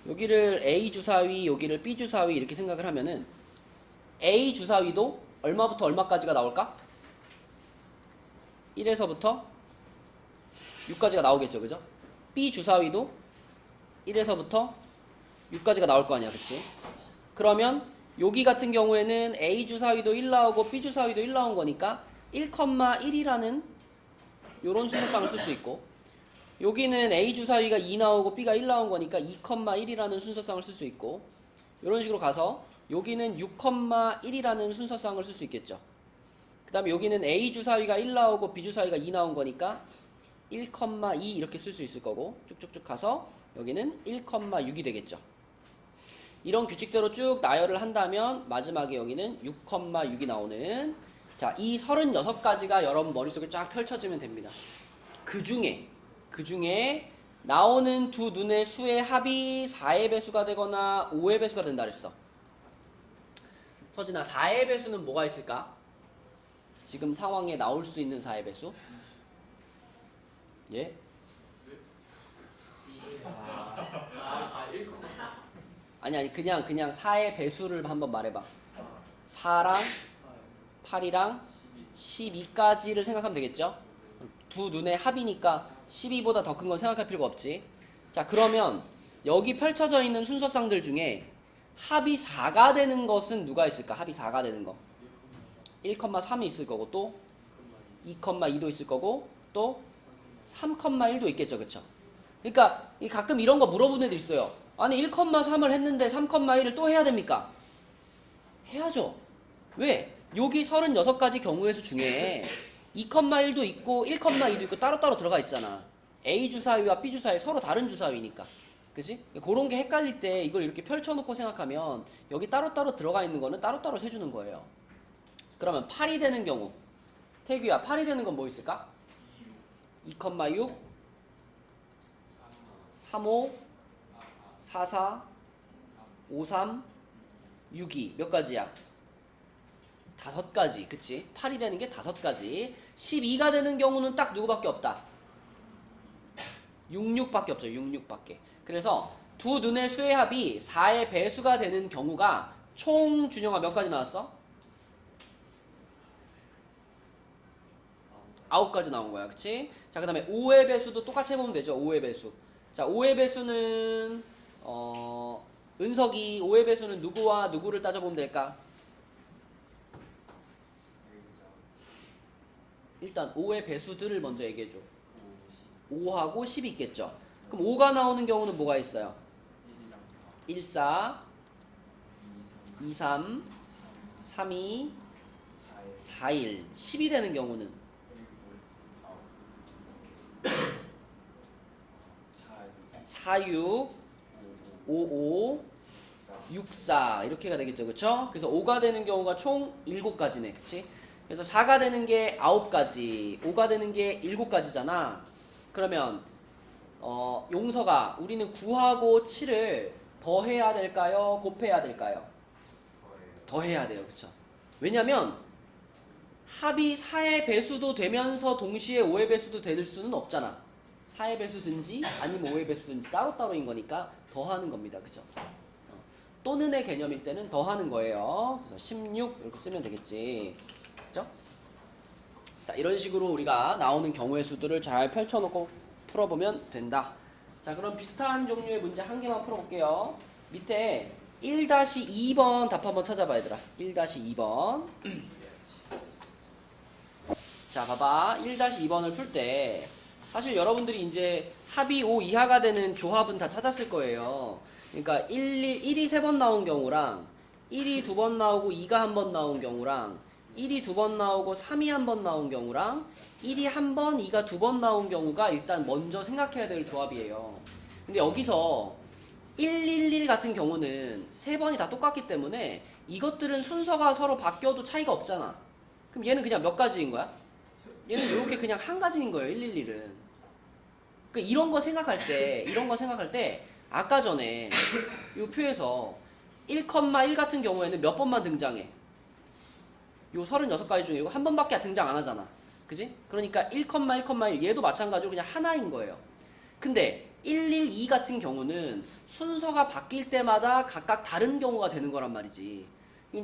여기를 A 주사위, 여기를 B 주사위 이렇게 생각을 하면은 A 주사위도 얼마부터 얼마까지가 나올까? 1에서부터 6까지가 나오겠죠. 그죠? B 주사위도 1에서부터 6까지가 나올 거 아니야. 그치? 그러면 여기 같은 경우에는 A 주사위도 1 나오고 B 주사위도 1 나온 거니까 1,1이라는 요런 순서쌍을 쓸 수 있고 여기는 A 주사위가 2 나오고 B가 1 나온 거니까 2,1이라는 순서쌍을 쓸 수 있고 이런 식으로 가서 여기는 6,1이라는 순서쌍을 쓸 수 있겠죠. 그 다음에 여기는 A 주사위가 1 나오고 B 주사위가 2 나온 거니까 1,2 이렇게 쓸 수 있을 거고 쭉쭉쭉 가서 여기는 1,6이 되겠죠. 이런 규칙대로 쭉 나열을 한다면 마지막에 여기는 6,6이 나오는 자, 이 36가지가 여러분 머릿속에 쫙 펼쳐지면 됩니다. 그 중에 나오는 두 눈의 수의 합이 4의 배수가 되거나 5의 배수가 된다 그랬어. 서진아, 4의 배수는 뭐가 있을까? 지금 상황에 나올 수 있는 4의 배수? 예? 아니 그냥 4의 배수를 한번 말해봐. 4랑 8이랑 12까지를 생각하면 되겠죠? 두 눈의 합이니까 12보다 더 큰 건 생각할 필요가 없지. 자, 그러면 여기 펼쳐져 있는 순서쌍들 중에 합이 4가 되는 것은 누가 있을까? 합이 4가 되는 거. 1,3이 있을 거고 또 2,2도 있을 거고 또 3,1도 있겠죠. 그쵸? 그러니까 가끔 이런 거 물어보는 애들 있어요. 아니 1,3을 했는데 3,1을 또 해야 됩니까? 해야죠. 왜? 여기 36가지 경우의 수 중에 2,1도 있고 1,2도 있고 따로따로 들어가 있잖아. A 주사위와 B 주사위 서로 다른 주사위니까. 그치? 그런 게 헷갈릴 때 이걸 이렇게 펼쳐놓고 생각하면 여기 따로따로 들어가 있는 거는 따로따로 세주는 거예요. 그러면 8이 되는 경우 태규야 8이 되는 건 뭐 있을까? 2,6 3,5 4,4 5,3 6,2 몇 가지야? 5가지. 그치? 8이 되는 게 5가지. 12가 되는 경우는 딱 누구밖에 없다? 66밖에 없죠. 66밖에. 그래서 두 눈의 수의 합이 4의 배수가 되는 경우가 총 준영아 몇 가지 나왔어? 9가지 나온 거야. 그치? 자, 그 다음에 5의 배수도 똑같이 해보면 되죠. 5의 배수. 자, 5의 배수는 은석이 5의 배수는 누구와 누구를 따져보면 될까? 일단 5의 배수들을 먼저 얘기해줘. 5하고 10이 있겠죠. 그럼 5가 나오는 경우는 뭐가 있어요? 1, 4, 2, 3, 3, 2, 4, 1. 10이 되는 경우는 4, 6, 5, 5, 6, 4 이렇게가 되겠죠. 그쵸? 그래서 5가 되는 경우가 총 7가지네. 그치? 그래서 4가 되는 게 9가지, 5가 되는 게 7가지잖아. 그러면 용서가 우리는 9하고 7을 더해야 될까요? 곱해야 될까요? 더해야 돼요. 그쵸? 왜냐면 합이 4의 배수도 되면서 동시에 5의 배수도 될 수는 없잖아. 4의 배수든지 아니면 5의 배수든지 따로따로인 거니까 더하는 겁니다. 그쵸? 또는의 개념일 때는 더하는 거예요. 그래서 16 이렇게 쓰면 되겠지. 그죠? 자, 이런 식으로 우리가 나오는 경우의 수들을 잘 펼쳐놓고 풀어보면 된다. 자, 그럼 비슷한 종류의 문제 한 개만 풀어볼게요. 밑에 1-2번 답 한번 찾아봐 얘들아. 1-2번. 자, 봐봐. 1-2번을 풀 때 사실 여러분들이 이제 합이 5 이하가 되는 조합은 다 찾았을 거예요. 그러니까 1이 3번 나온 경우랑 1이 2번 나오고 2가 한 번 나온 경우랑 1이 2번 나오고 3이 한 번 나온 경우랑 1이 한 번, 2가 2번 나온 경우가 일단 먼저 생각해야 될 조합이에요. 근데 여기서 111 같은 경우는 3번이 다 똑같기 때문에 이것들은 순서가 서로 바뀌어도 차이가 없잖아. 그럼 얘는 그냥 몇 가지인 거야? 얘는 이렇게 그냥 한 가지인 거예요. 111은. 그러니까 이런 거 생각할 때 아까 전에 이 표에서 1,1 같은 경우에는 몇 번만 등장해? 요 36가지 중에 이거 한 번밖에 등장 안 하잖아. 그지? 그러니까 1,1,1 얘도 마찬가지로 그냥 하나인 거예요. 근데 112 같은 경우는 순서가 바뀔 때마다 각각 다른 경우가 되는 거란 말이지.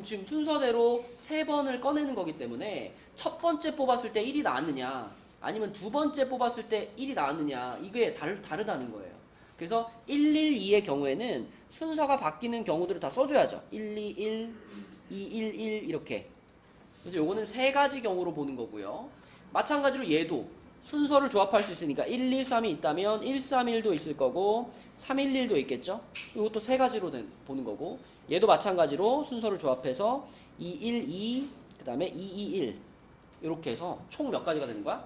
지금 순서대로 3번을 꺼내는 거기 때문에 첫 번째 뽑았을 때 1이 나왔느냐 아니면 두 번째 뽑았을 때 1이 나왔느냐 이게 다르다는 거예요. 그래서 112의 경우에는 순서가 바뀌는 경우들을 다 써줘야죠. 121, 211 이렇게. 그래서 요거는 3가지 경우로 보는 거고요. 마찬가지로 얘도 순서를 조합할 수 있으니까 113이 있다면 131도 있을 거고 311도 있겠죠. 이것도 3가지로 보는 거고 얘도 마찬가지로 순서를 조합해서 212 그 다음에 221 이렇게 해서 총 몇 가지가 되는 거야?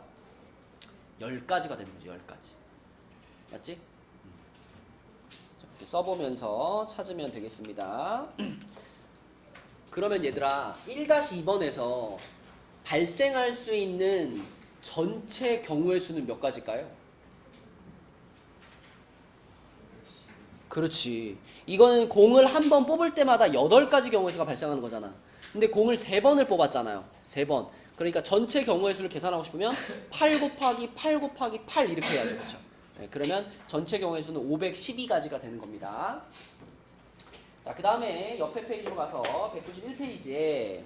10가지가 되는 거지. 10가지 맞지? 이렇게 써보면서 찾으면 되겠습니다. 그러면 얘들아 1-2번에서 발생할 수 있는 전체 경우의 수는 몇 가지일까요? 그렇지. 이거는 공을 한 번 뽑을 때마다 8가지 경우의 수가 발생하는 거잖아. 근데 공을 3번을 뽑았잖아요. 3번. 그러니까 전체 경우의 수를 계산하고 싶으면 8 곱하기 8 곱하기 8 이렇게 해야죠. 그렇죠? 네, 그러면 전체 경우의 수는 512가지가 되는 겁니다. 자, 그 다음에 옆에 페이지로 가서 191페이지에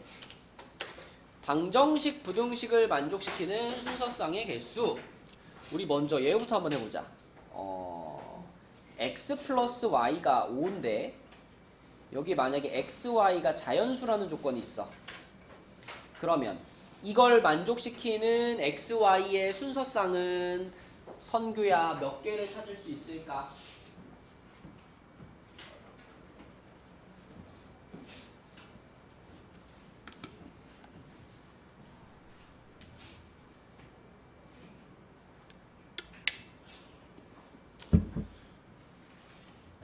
방정식, 부등식을 만족시키는 순서쌍의 개수. 우리 먼저 얘부터 한번 해보자. x 플러스 y가 5인데 여기 만약에 xy가 자연수라는 조건이 있어. 그러면 이걸 만족시키는 xy의 순서쌍은 선규야 몇 개를 찾을 수 있을까?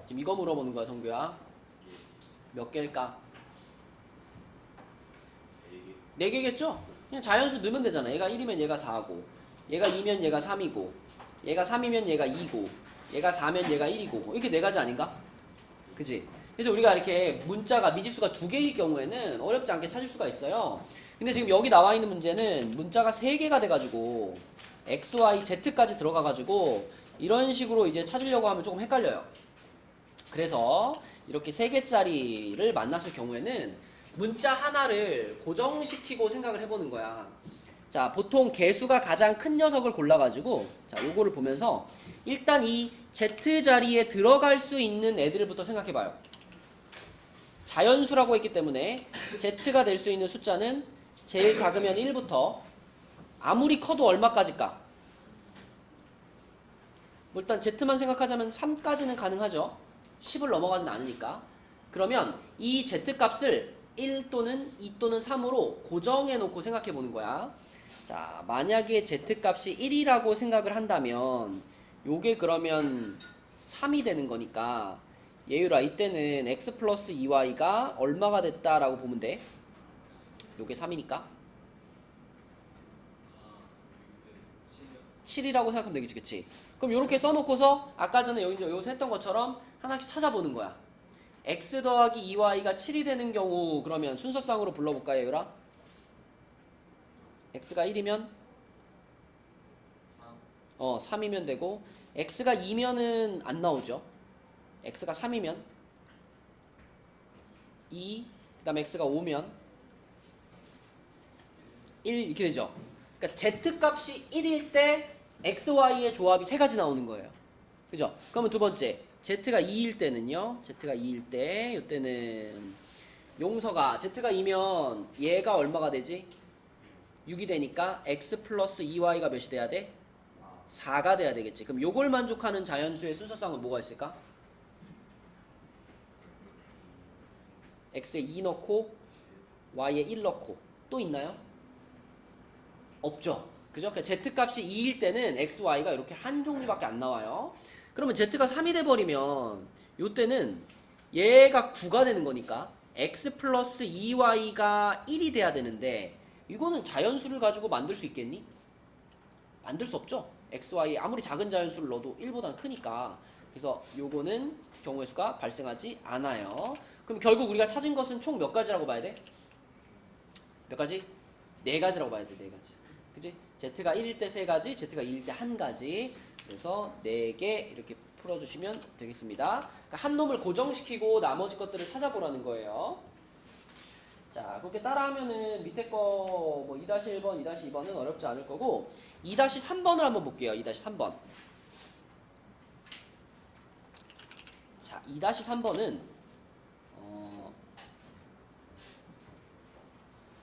지금 이거 물어보는 거야, 성규야. 몇 개일까? 4개겠죠? 그냥 자연수 넣으면 되잖아. 얘가 1이면 얘가 4고, 얘가 2면 얘가 3이고, 얘가 3이면 얘가 2고, 얘가 4면 얘가 1이고, 이렇게 4가지 아닌가? 그치? 그래서 우리가 이렇게 문자가 미지수가 2개일 경우에는 어렵지 않게 찾을 수가 있어요. 근데 지금 여기 나와 있는 문제는 문자가 3개가 돼가지고 x, y, z까지 들어가가지고 이런 식으로 이제 찾으려고 하면 조금 헷갈려요. 그래서 이렇게 3개짜리를 만났을 경우에는 문자 하나를 고정시키고 생각을 해보는 거야. 자, 보통 개수가 가장 큰 녀석을 골라가지고 자, 요거를 보면서 일단 이 z자리에 들어갈 수 있는 애들부터 생각해봐요. 자연수라고 했기 때문에 z가 될 수 있는 숫자는 제일 작으면 1부터 아무리 커도 얼마까지일까? 뭐 일단 z만 생각하자면 3까지는 가능하죠. 10을 넘어가진 않으니까. 그러면 이 z값을 1 또는 2 또는 3으로 고정해 놓고 생각해 보는 거야. 자, 만약에 z값이 1이라고 생각을 한다면 요게 그러면 3이 되는 거니까 예유라 이때는 x 플러스 2y가 얼마가 됐다라고 보면 돼. 요게 3이니까 7이라고 생각하면 되겠지, 그치? 그럼 요렇게 써놓고서 아까 전에 여기서 했던 것처럼 하나씩 찾아보는 거야. x 더하기 2y가 7이 되는 경우 그러면 순서상으로 불러볼까요, 예유라? x가 1이면 3이면 되고 x가 2면은 안 나오죠. x가 3이면 2, 그 다음에 x가 5면 1 이렇게 되죠. 그러니까 z값이 1일 때 x, y의 조합이 3가지 나오는 거예요. 그죠? 그러면 두 번째 z가 2일 때는요. z가 2일 때 이때는 용서가 z가 2면 얘가 얼마가 되지? 6이 되니까 x 플러스 2y가 몇이 돼야 돼? 4가 돼야 되겠지. 그럼 요걸 만족하는 자연수의 순서상은 뭐가 있을까? x에 2 넣고 y에 1 넣고 또 있나요? 없죠. 그죠? 그러니까 z값이 2일 때는 x, y가 이렇게 한 종류밖에 안 나와요. 그러면 z가 3이 돼버리면 요때는 얘가 9가 되는 거니까 x 플러스 2y가 1이 돼야 되는데 이거는 자연수를 가지고 만들 수 있겠니? 만들 수 없죠. x, y 아무리 작은 자연수를 넣어도 1보다 크니까. 그래서 요거는 경우의 수가 발생하지 않아요. 그럼 결국 우리가 찾은 것은 총 몇 가지라고 봐야 돼? 몇 가지? 4가지라고 봐야 돼. 4가지. 그치? z가 1일 때 3가지, z가 2일 때 1가지. 그래서 4개 이렇게 풀어주시면 되겠습니다. 그러니까 한 놈을 고정시키고 나머지 것들을 찾아보라는 거예요. 자, 그렇게 따라하면은 밑에 거 뭐 2-1번, 2-2번은 어렵지 않을 거고 2-3번을 한번 볼게요. 2-3번. 자, 2-3번은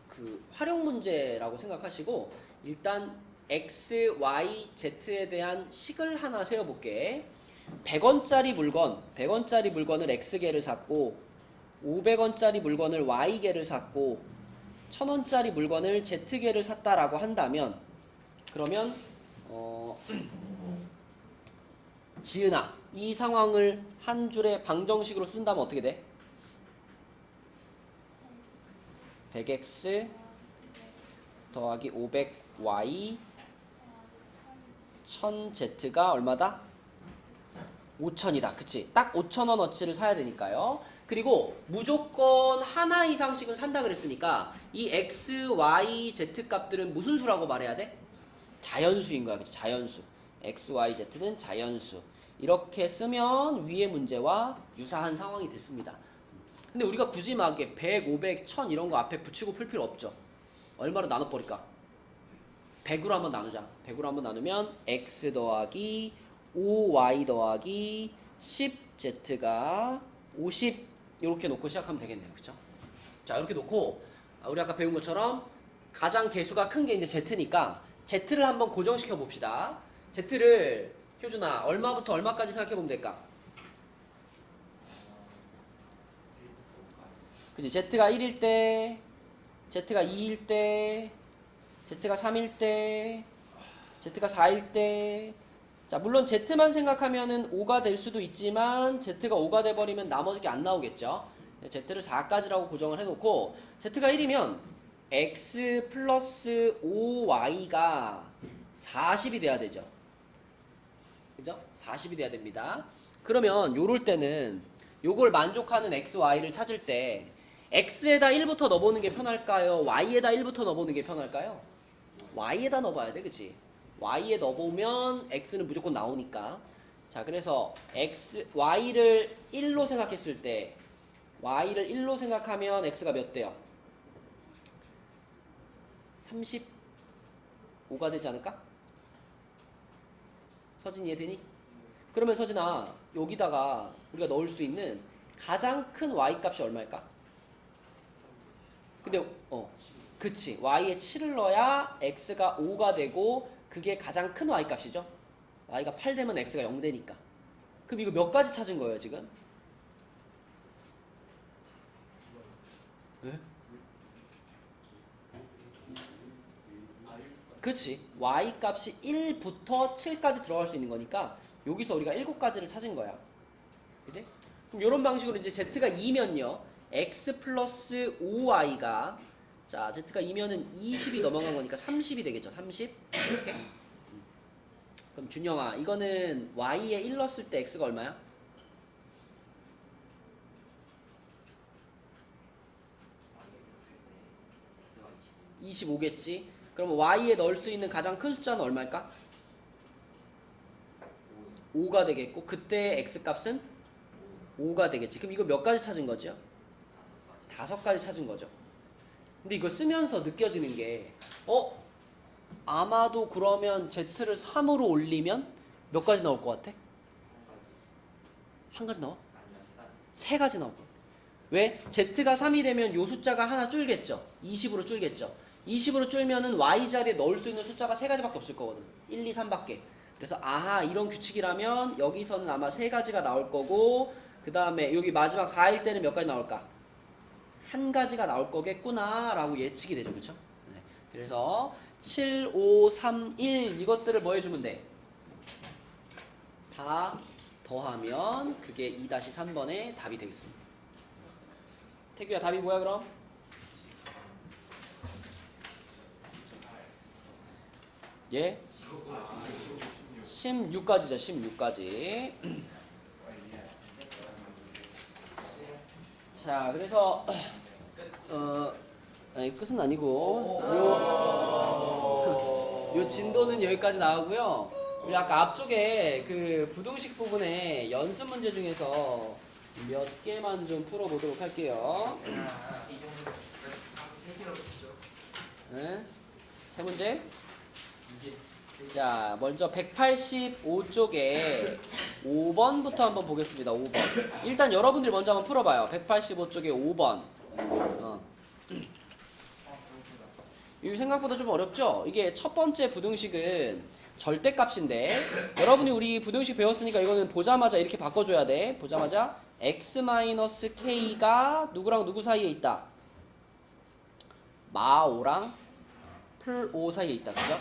그 활용 문제라고 생각하시고 일단 x, y, z에 대한 식을 하나 세워볼게. 100원짜리 물건을 x개를 샀고 500원짜리 물건을 y개를 샀고 1000원짜리 물건을 z개를 샀다라고 한다면 그러면 지은아 이 상황을 한 줄의 방정식으로 쓴다면 어떻게 돼? 100x 더하기 500y 1000z가 얼마다? 5000이다. 그치? 딱 5000원어치를 사야 되니까요. 그리고 무조건 하나 이상씩은 산다 그랬으니까 이 x, y, z 값들은 무슨 수라고 말해야 돼? 자연수인 거야. 그치? 자연수. x, y, z는 자연수. 이렇게 쓰면 위의 문제와 유사한 상황이 됐습니다. 근데 우리가 굳이 막 100, 500, 1000 이런 거 앞에 붙이고 풀 필요 없죠. 얼마로 나눠버릴까? 100으로 한번 나누자. 100으로 한번 나누면 x 더하기 5y 더하기 10z가 50 이렇게 놓고 시작하면 되겠네요. 그쵸? 자, 이렇게 놓고 우리 아까 배운 것처럼 가장 개수가 큰 게 이제 z니까 z를 한번 고정시켜 봅시다. z를 효준아 얼마부터 얼마까지 생각해 보면 될까? 그치? z가 1일 때, z가 2일 때, z가 3일 때, z가 4일 때. 자, 물론 z만 생각하면은 5가 될 수도 있지만 z가 5가 돼버리면 나머지 게 안 나오겠죠. z를 4까지라고 고정을 해놓고 z가 1이면 x 플러스 5y가 40이 돼야 되죠. 그죠? 40이 돼야 됩니다. 그러면 요럴 때는 요걸 만족하는 x, y를 찾을 때 x에다 1부터 넣어보는 게 편할까요? y에다 1부터 넣어보는 게 편할까요? y에다 넣어봐야 돼, 그치? y에 넣어보면 x는 무조건 나오니까. 자, 그래서 y를 1로 생각했을 때 y를 1로 생각하면 x가 몇 대요? 35가 되지 않을까? 서진 이해되니? 그러면 서진아, 여기다가 우리가 넣을 수 있는 가장 큰 y 값이 얼마일까? 근데 그치, y에 7을 넣어야 x가 5가 되고 그게 가장 큰 y 값이죠. y가 8 되면 x가 0 되니까. 그럼 이거 몇 가지 찾은 거예요 지금? 네? 그치, y 값이 1부터 7까지 들어갈 수 있는 거니까 여기서 우리가 7가지를 찾은 거야. 그치? 그럼 이런 방식으로 이제 z가 2면요 x 플러스 5y가, 자, z가 2면은 20이 넘어간 거니까 30이 되겠죠. 30 이렇게. 그럼 준영아, 이거는 y에 1 넣었을 때 x가 얼마야? 25겠지. 그럼 y에 넣을 수 있는 가장 큰 숫자는 얼마일까? 5가 되겠고 그때 x 값은 5가 되겠지. 그럼 이거 몇 가지 찾은 거죠? 5가지 찾은 거죠. 근데 이거 쓰면서 느껴지는 게 아마도 그러면 z를 3으로 올리면 몇 가지 나올 것 같아? 한 가지 나와? 세 가지 나올 것 같아. 왜? z가 3이 되면 요 숫자가 하나 줄겠죠. 20으로 줄겠죠. 20으로 줄면은 y 자리에 넣을 수 있는 숫자가 세 가지밖에 없을 거거든. 1, 2, 3밖에. 그래서 아하, 이런 규칙이라면 여기서는 아마 세 가지가 나올 거고, 그 다음에 여기 마지막 4일 때는 몇 가지 나올까? 한 가지가 나올 거겠구나 라고 예측이 되죠. 그쵸? 네. 그래서 7, 5, 3, 1 이것들을 뭐 해주면 돼? 다 더하면 그게 2-3번의 답이 되겠습니다. 태규야, 답이 뭐야 그럼? 예? 16가지죠. 16가지. 자, 그래서 아니, 끝은 아니고 요 진도는 여기까지 나오고요. 우리 아까 앞쪽에 그 부등식 부분에 연습 문제 중에서 몇 개만 좀 풀어보도록 할게요. 네? 세 문제. 자, 먼저 185쪽에 5번부터 한번 보겠습니다. 5번. 일단 여러분들이 먼저 한번 풀어봐요. 185쪽에 5번. 이거 생각보다 좀 어렵죠? 이게 첫 번째 부등식은 절대값인데, 여러분이 우리 부등식 배웠으니까 이거는 보자마자 이렇게 바꿔줘야 돼. 보자마자 x-k가 누구랑 누구 사이에 있다? 마5랑 풀5 사이에 있다. 그죠?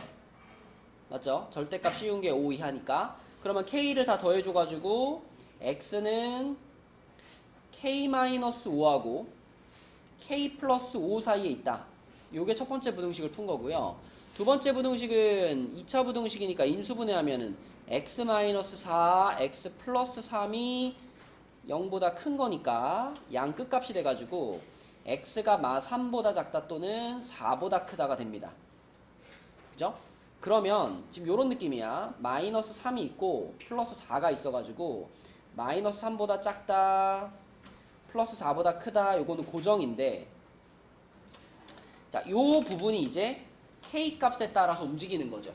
맞죠? 절대값 쉬운 게 5 이하니까. 그러면 k를 다 더해줘가지고 x는 k-5하고 k 플러스 5 사이에 있다. 요게 첫 번째 부등식을 푼 거고요. 두 번째 부등식은 2차 부등식이니까 인수분해하면은 x-4, x 플러스 3이 0보다 큰 거니까 양 끝값이 돼가지고 x가 마3보다 작다 또는 4보다 크다가 됩니다. 그죠? 그러면 지금 요런 느낌이야. 마이너스 3이 있고 플러스 4가 있어가지고 마이너스 3보다 작다, 플러스 4보다 크다, 요거는 고정인데, 자, 요 부분이 이제 k 값에 따라서 움직이는 거죠.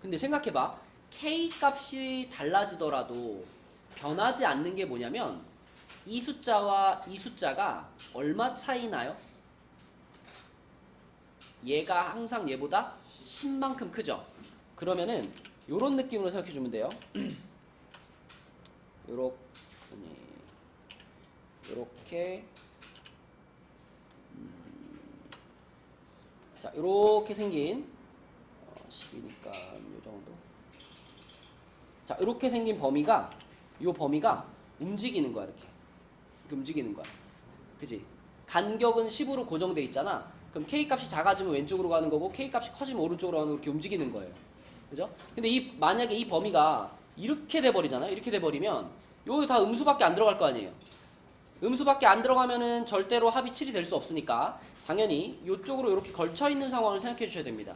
근데 생각해봐. k 값이 달라지더라도 변하지 않는 게 뭐냐면 이 숫자와 이 숫자가 얼마 차이 나요? 얘가 항상 얘보다 10만큼 크죠? 그러면은 요런 느낌으로 생각해 주면 돼요. 요렇게 자, 요렇게 생긴 10이니까 요 정도. 자, 요렇게 생긴 범위가 요 범위가 움직이는 거야, 이렇게 움직이는 거야. 그지? 간격은 10으로 고정돼 있잖아. 그럼 K 값이 작아지면 왼쪽으로 가는 거고 K 값이 커지면 오른쪽으로 가는 거고 이렇게 움직이는 거예요. 그죠? 근데 만약에 이 범위가 이렇게 돼 버리잖아요. 이렇게 돼 버리면 요거 다 음수밖에 안 들어갈 거 아니에요. 음수밖에 안 들어가면은 절대로 합이 7이 될 수 없으니까 당연히 이쪽으로 이렇게 걸쳐 있는 상황을 생각해 주셔야 됩니다.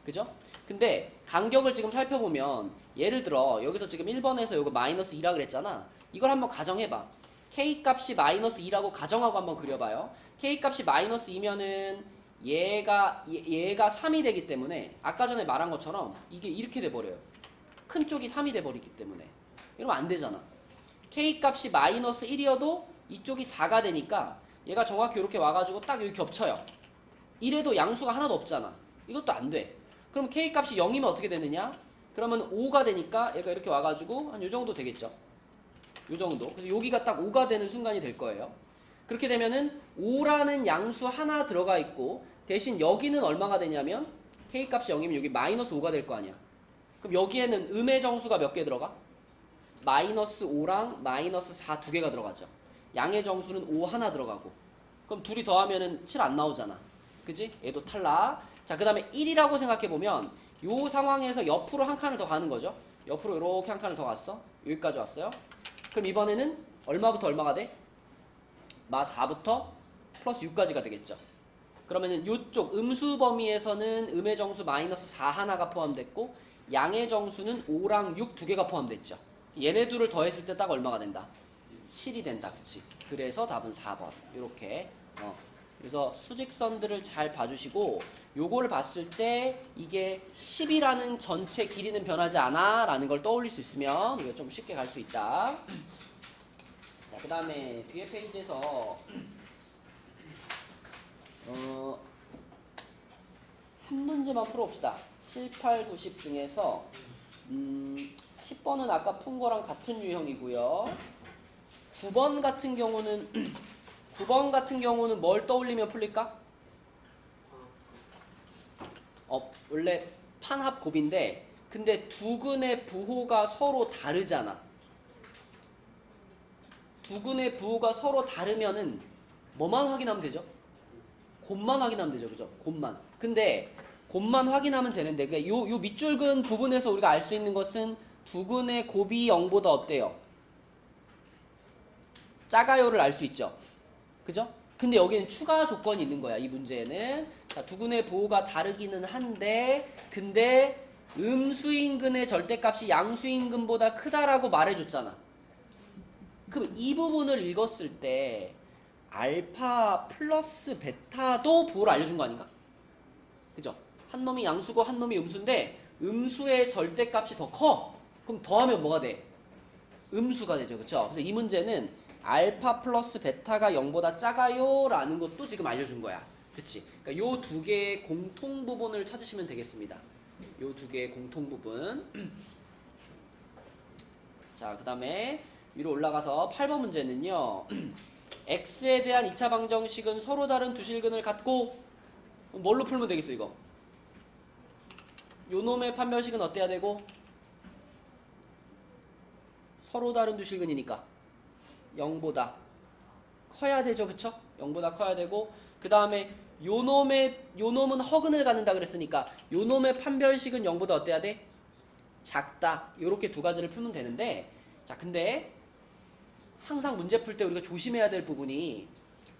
그죠? 근데 간격을 지금 살펴보면 예를 들어 여기서 지금 1번에서 요거 마이너스 2라 그랬잖아. 이걸 한번 가정해봐. K 값이 마이너스 2라고 가정하고 한번 그려봐요. K 값이 마이너스 2면은 얘가 3이 되기 때문에 아까 전에 말한 것처럼 이게 이렇게 돼버려요. 큰 쪽이 3이 돼버리기 때문에. 이러면 안 되잖아. K 값이 마이너스 1이어도 이쪽이 4가 되니까 얘가 정확히 이렇게 와가지고 딱 여기 겹쳐요. 이래도 양수가 하나도 없잖아. 이것도 안 돼. 그럼 K 값이 0이면 어떻게 되느냐? 그러면 5가 되니까 얘가 이렇게 와가지고 한 요 정도 되겠죠. 요 정도. 그래서 여기가 딱 5가 되는 순간이 될 거예요. 그렇게 되면은 5라는 양수 하나 들어가 있고 대신 여기는 얼마가 되냐면 K 값이 0이면 여기 마이너스 5가 될 거 아니야. 그럼 여기에는 음의 정수가 몇 개 들어가? 마이너스 5랑 마이너스 4 두 개가 들어가죠. 양의 정수는 5 하나 들어가고. 그럼 둘이 더하면은 7 안 나오잖아. 그지? 얘도 탈락. 자, 그 다음에 1이라고 생각해보면 요 상황에서 옆으로 한 칸을 더 가는 거죠. 옆으로 이렇게 한 칸을 더 갔어. 여기까지 왔어요. 그럼 이번에는 얼마부터 얼마가 돼? 마 4부터 플러스 6까지가 되겠죠. 그러면은 요쪽 음수 범위에서는 음의 정수 마이너스 4 하나가 포함됐고 양의 정수는 5랑 6 두 개가 포함됐죠. 얘네 둘을 더했을 때 딱 얼마가 된다? 7이 된다. 그치? 그래서 답은 4번. 이렇게. 그래서 수직선들을 잘 봐주시고 요거를 봤을 때 이게 10이라는 전체 길이는 변하지 않아 라는 걸 떠올릴 수 있으면 이거 좀 쉽게 갈 수 있다. 자, 그 다음에 뒤에 페이지에서 한 문제만 풀어봅시다. 7, 8, 9, 10 중에서 10번은 아까 푼 거랑 같은 유형이고요. 9번 같은 경우는 뭘 떠올리면 풀릴까? 원래 판합곱인데 근데 두 근의 부호가 서로 다르잖아. 두 근의 부호가 서로 다르면은 뭐만 확인하면 되죠? 곱만 확인하면 되죠. 그죠? 곱만. 근데 곱만 확인하면 되는데 그러니까 요 밑줄근 부분에서 우리가 알 수 있는 것은 두 근의 곱이 0보다 어때요? 작아요를 알 수 있죠. 그죠? 근데 여기는 추가 조건이 있는 거야. 이 문제에는. 자, 두 근의 부호가 다르기는 한데 근데 음수인근의 절대값이 양수인근보다 크다라고 말해줬잖아. 그럼 이 부분을 읽었을 때 알파 플러스 베타도 부호를 알려준 거 아닌가? 그죠? 한 놈이 양수고 한 놈이 음수인데 음수의 절대값이 더 커. 그럼 더하면 뭐가 돼? 음수가 되죠. 그쵸? 그래서 이 문제는 알파 플러스 베타가 0보다 작아요 라는 것도 지금 알려준 거야. 그치? 그러니까 요 두 개의 공통 부분을 찾으시면 되겠습니다. 요 두 개의 공통 부분. 자, 그 다음에 위로 올라가서 8번 문제는요. x에 대한 2차 방정식은 서로 다른 두 실근을 갖고 뭘로 풀면 되겠어 이거? 요 놈의 판별식은 어때야 되고? 서로 다른 두 실근이니까 0보다 커야 되죠. 그쵸? 0보다 커야 되고 그 다음에 요 놈은 허근을 갖는다 그랬으니까 요 놈의 판별식은 0보다 어때야 돼? 작다. 요렇게 두 가지를 풀면 되는데 자 근데 항상 문제 풀 때 우리가 조심해야 될 부분이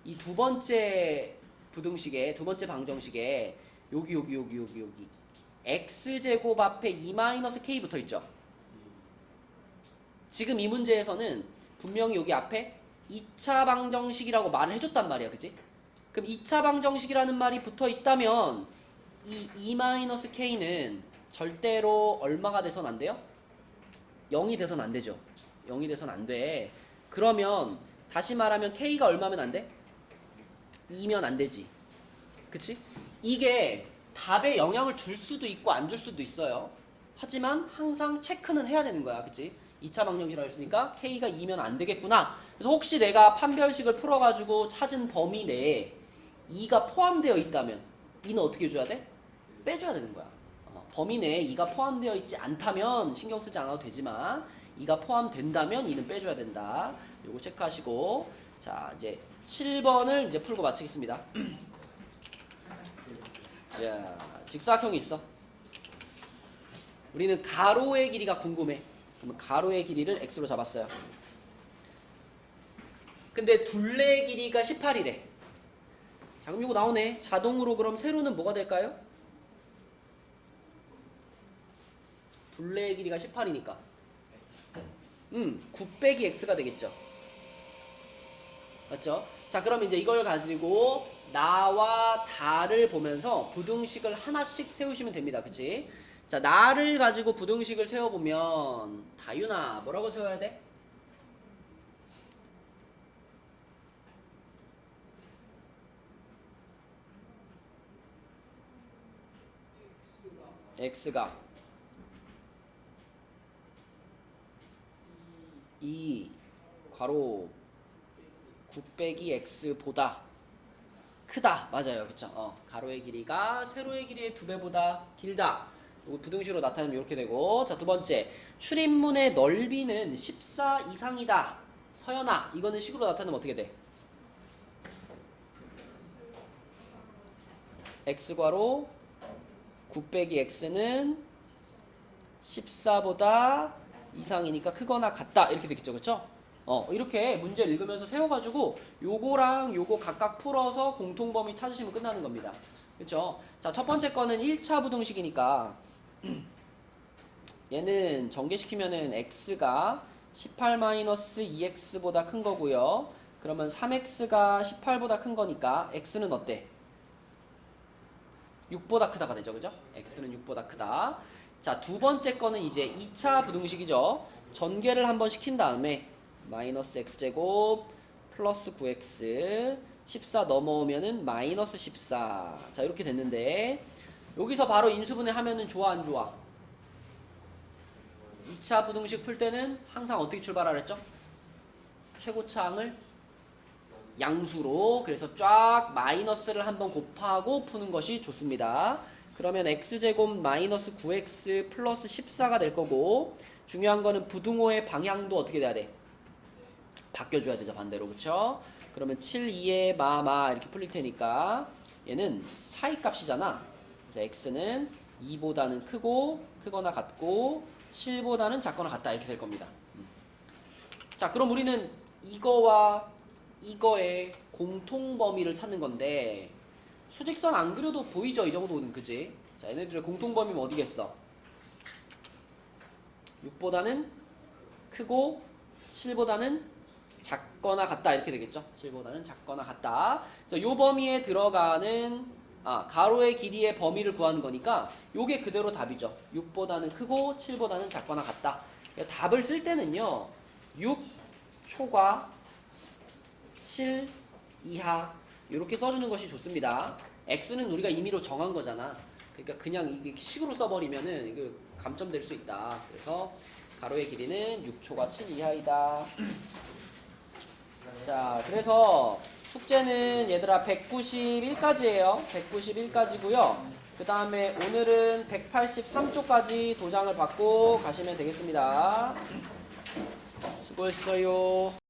이 두 번째 부등식에 두 번째 방정식에 여기 x제곱 앞에 2-k 붙어 있죠. 지금 이 문제에서는 분명히 여기 앞에 2차 방정식이라고 말을 해줬단 말이야. 그치? 그럼 2차 방정식이라는 말이 붙어 있다면 이 2-k는 절대로 얼마가 돼선 안 돼요? 0이 돼선 안 되죠. 0이 돼선 안 돼. 그러면 다시 말하면 K가 얼마면 안 돼? 2면 안 되지. 그치? 이게 답에 영향을 줄 수도 있고 안 줄 수도 있어요. 하지만 항상 체크는 해야 되는 거야. 그치? 2차 방정식이라고 했으니까 K가 2면 안 되겠구나. 그래서 혹시 내가 판별식을 풀어가지고 찾은 범위 내에 2가 포함되어 있다면 2는 어떻게 해줘야 돼? 빼줘야 되는 거야. 범위 내에 2가 포함되어 있지 않다면 신경 쓰지 않아도 되지만 2가 포함된다면 2는 빼줘야 된다. 요거 체크하시고 자 이제 7번을 이제 풀고 마치겠습니다. 자 직사각형이 있어. 우리는 가로의 길이가 궁금해. 그러면 가로의 길이를 x로 잡았어요. 근데 둘레의 길이가 18이래. 자 그럼 이거 나오네. 자동으로 그럼 세로는 뭐가 될까요? 둘레의 길이가 18이니까 9 빼기 x가 되겠죠. 맞죠? 자 그럼 이제 이걸 가지고 나와 다를 보면서 부등식을 하나씩 세우시면 됩니다. 그치? 자 나를 가지고 부등식을 세워보면 다윤아 뭐라고 세워야 돼? x가 2 괄호 9 빼기 x보다 크다. 맞아요. 그쵸? 가로의 길이가 세로의 길이의 2배보다 길다. 이거 부등식으로 나타내면 이렇게 되고 자 두번째 출입문의 넓이는 14 이상이다. 서연아 이거는 식으로 나타내면 어떻게 돼? x괄호 9 빼기 x는 14보다 이상이니까 크거나 같다. 이렇게 되겠죠. 그쵸? 이렇게 문제를 읽으면서 세워가지고 요거랑 요거 각각 풀어서 공통범위 찾으시면 끝나는 겁니다. 그쵸? 자, 첫 번째 거는 1차 부등식이니까 얘는 전개시키면은 x가 18-2x보다 큰 거고요. 그러면 3x가 18보다 큰 거니까 x는 어때? 6보다 크다가 되죠. 그죠? x는 6보다 크다. 자, 두 번째 거는 이제 2차 부등식이죠. 전개를 한번 시킨 다음에 마이너스 x제곱 플러스 9x 14 넘어오면은 마이너스 14. 자, 이렇게 됐는데 여기서 바로 인수분해 하면은 좋아 안 좋아? 2차 부등식 풀 때는 항상 어떻게 출발하라 했죠? 최고차항을 양수로 그래서 쫙 마이너스를 한번 곱하고 푸는 것이 좋습니다. 그러면 x제곱 마이너스 9x 플러스 14가 될 거고 중요한 거는 부등호의 방향도 어떻게 돼야 돼? 바뀌어줘야 되죠. 반대로. 그쵸? 그러면 7, 2에 마 이렇게 풀릴 테니까 얘는 사이 값이잖아. 그래서 x는 2보다는 크고 크거나 같고 7보다는 작거나 같다. 이렇게 될 겁니다. 자 그럼 우리는 이거와 이거의 공통 범위를 찾는 건데 수직선 안 그려도 보이죠? 이 정도는. 그지? 자 얘네들의 공통 범위는 어디겠어? 6보다는 크고 7보다는 작거나 같다. 이렇게 되겠죠? 7보다는 작거나 같다. 그래서 요 범위에 들어가는 가로의 길이의 범위를 구하는 거니까 요게 그대로 답이죠. 6보다는 크고 7보다는 작거나 같다. 그러니까 답을 쓸 때는요. 6 초과 7 이하 이렇게 써주는 것이 좋습니다. x는 우리가 임의로 정한 거잖아. 그러니까 그냥 이게 식으로 써버리면은 이게 감점될 수 있다. 그래서 가로의 길이는 6초과 7 이하이다. 자, 그래서 숙제는 얘들아 191까지예요. 191까지고요. 그 다음에 오늘은 183쪽까지 도장을 받고 가시면 되겠습니다. 수고했어요.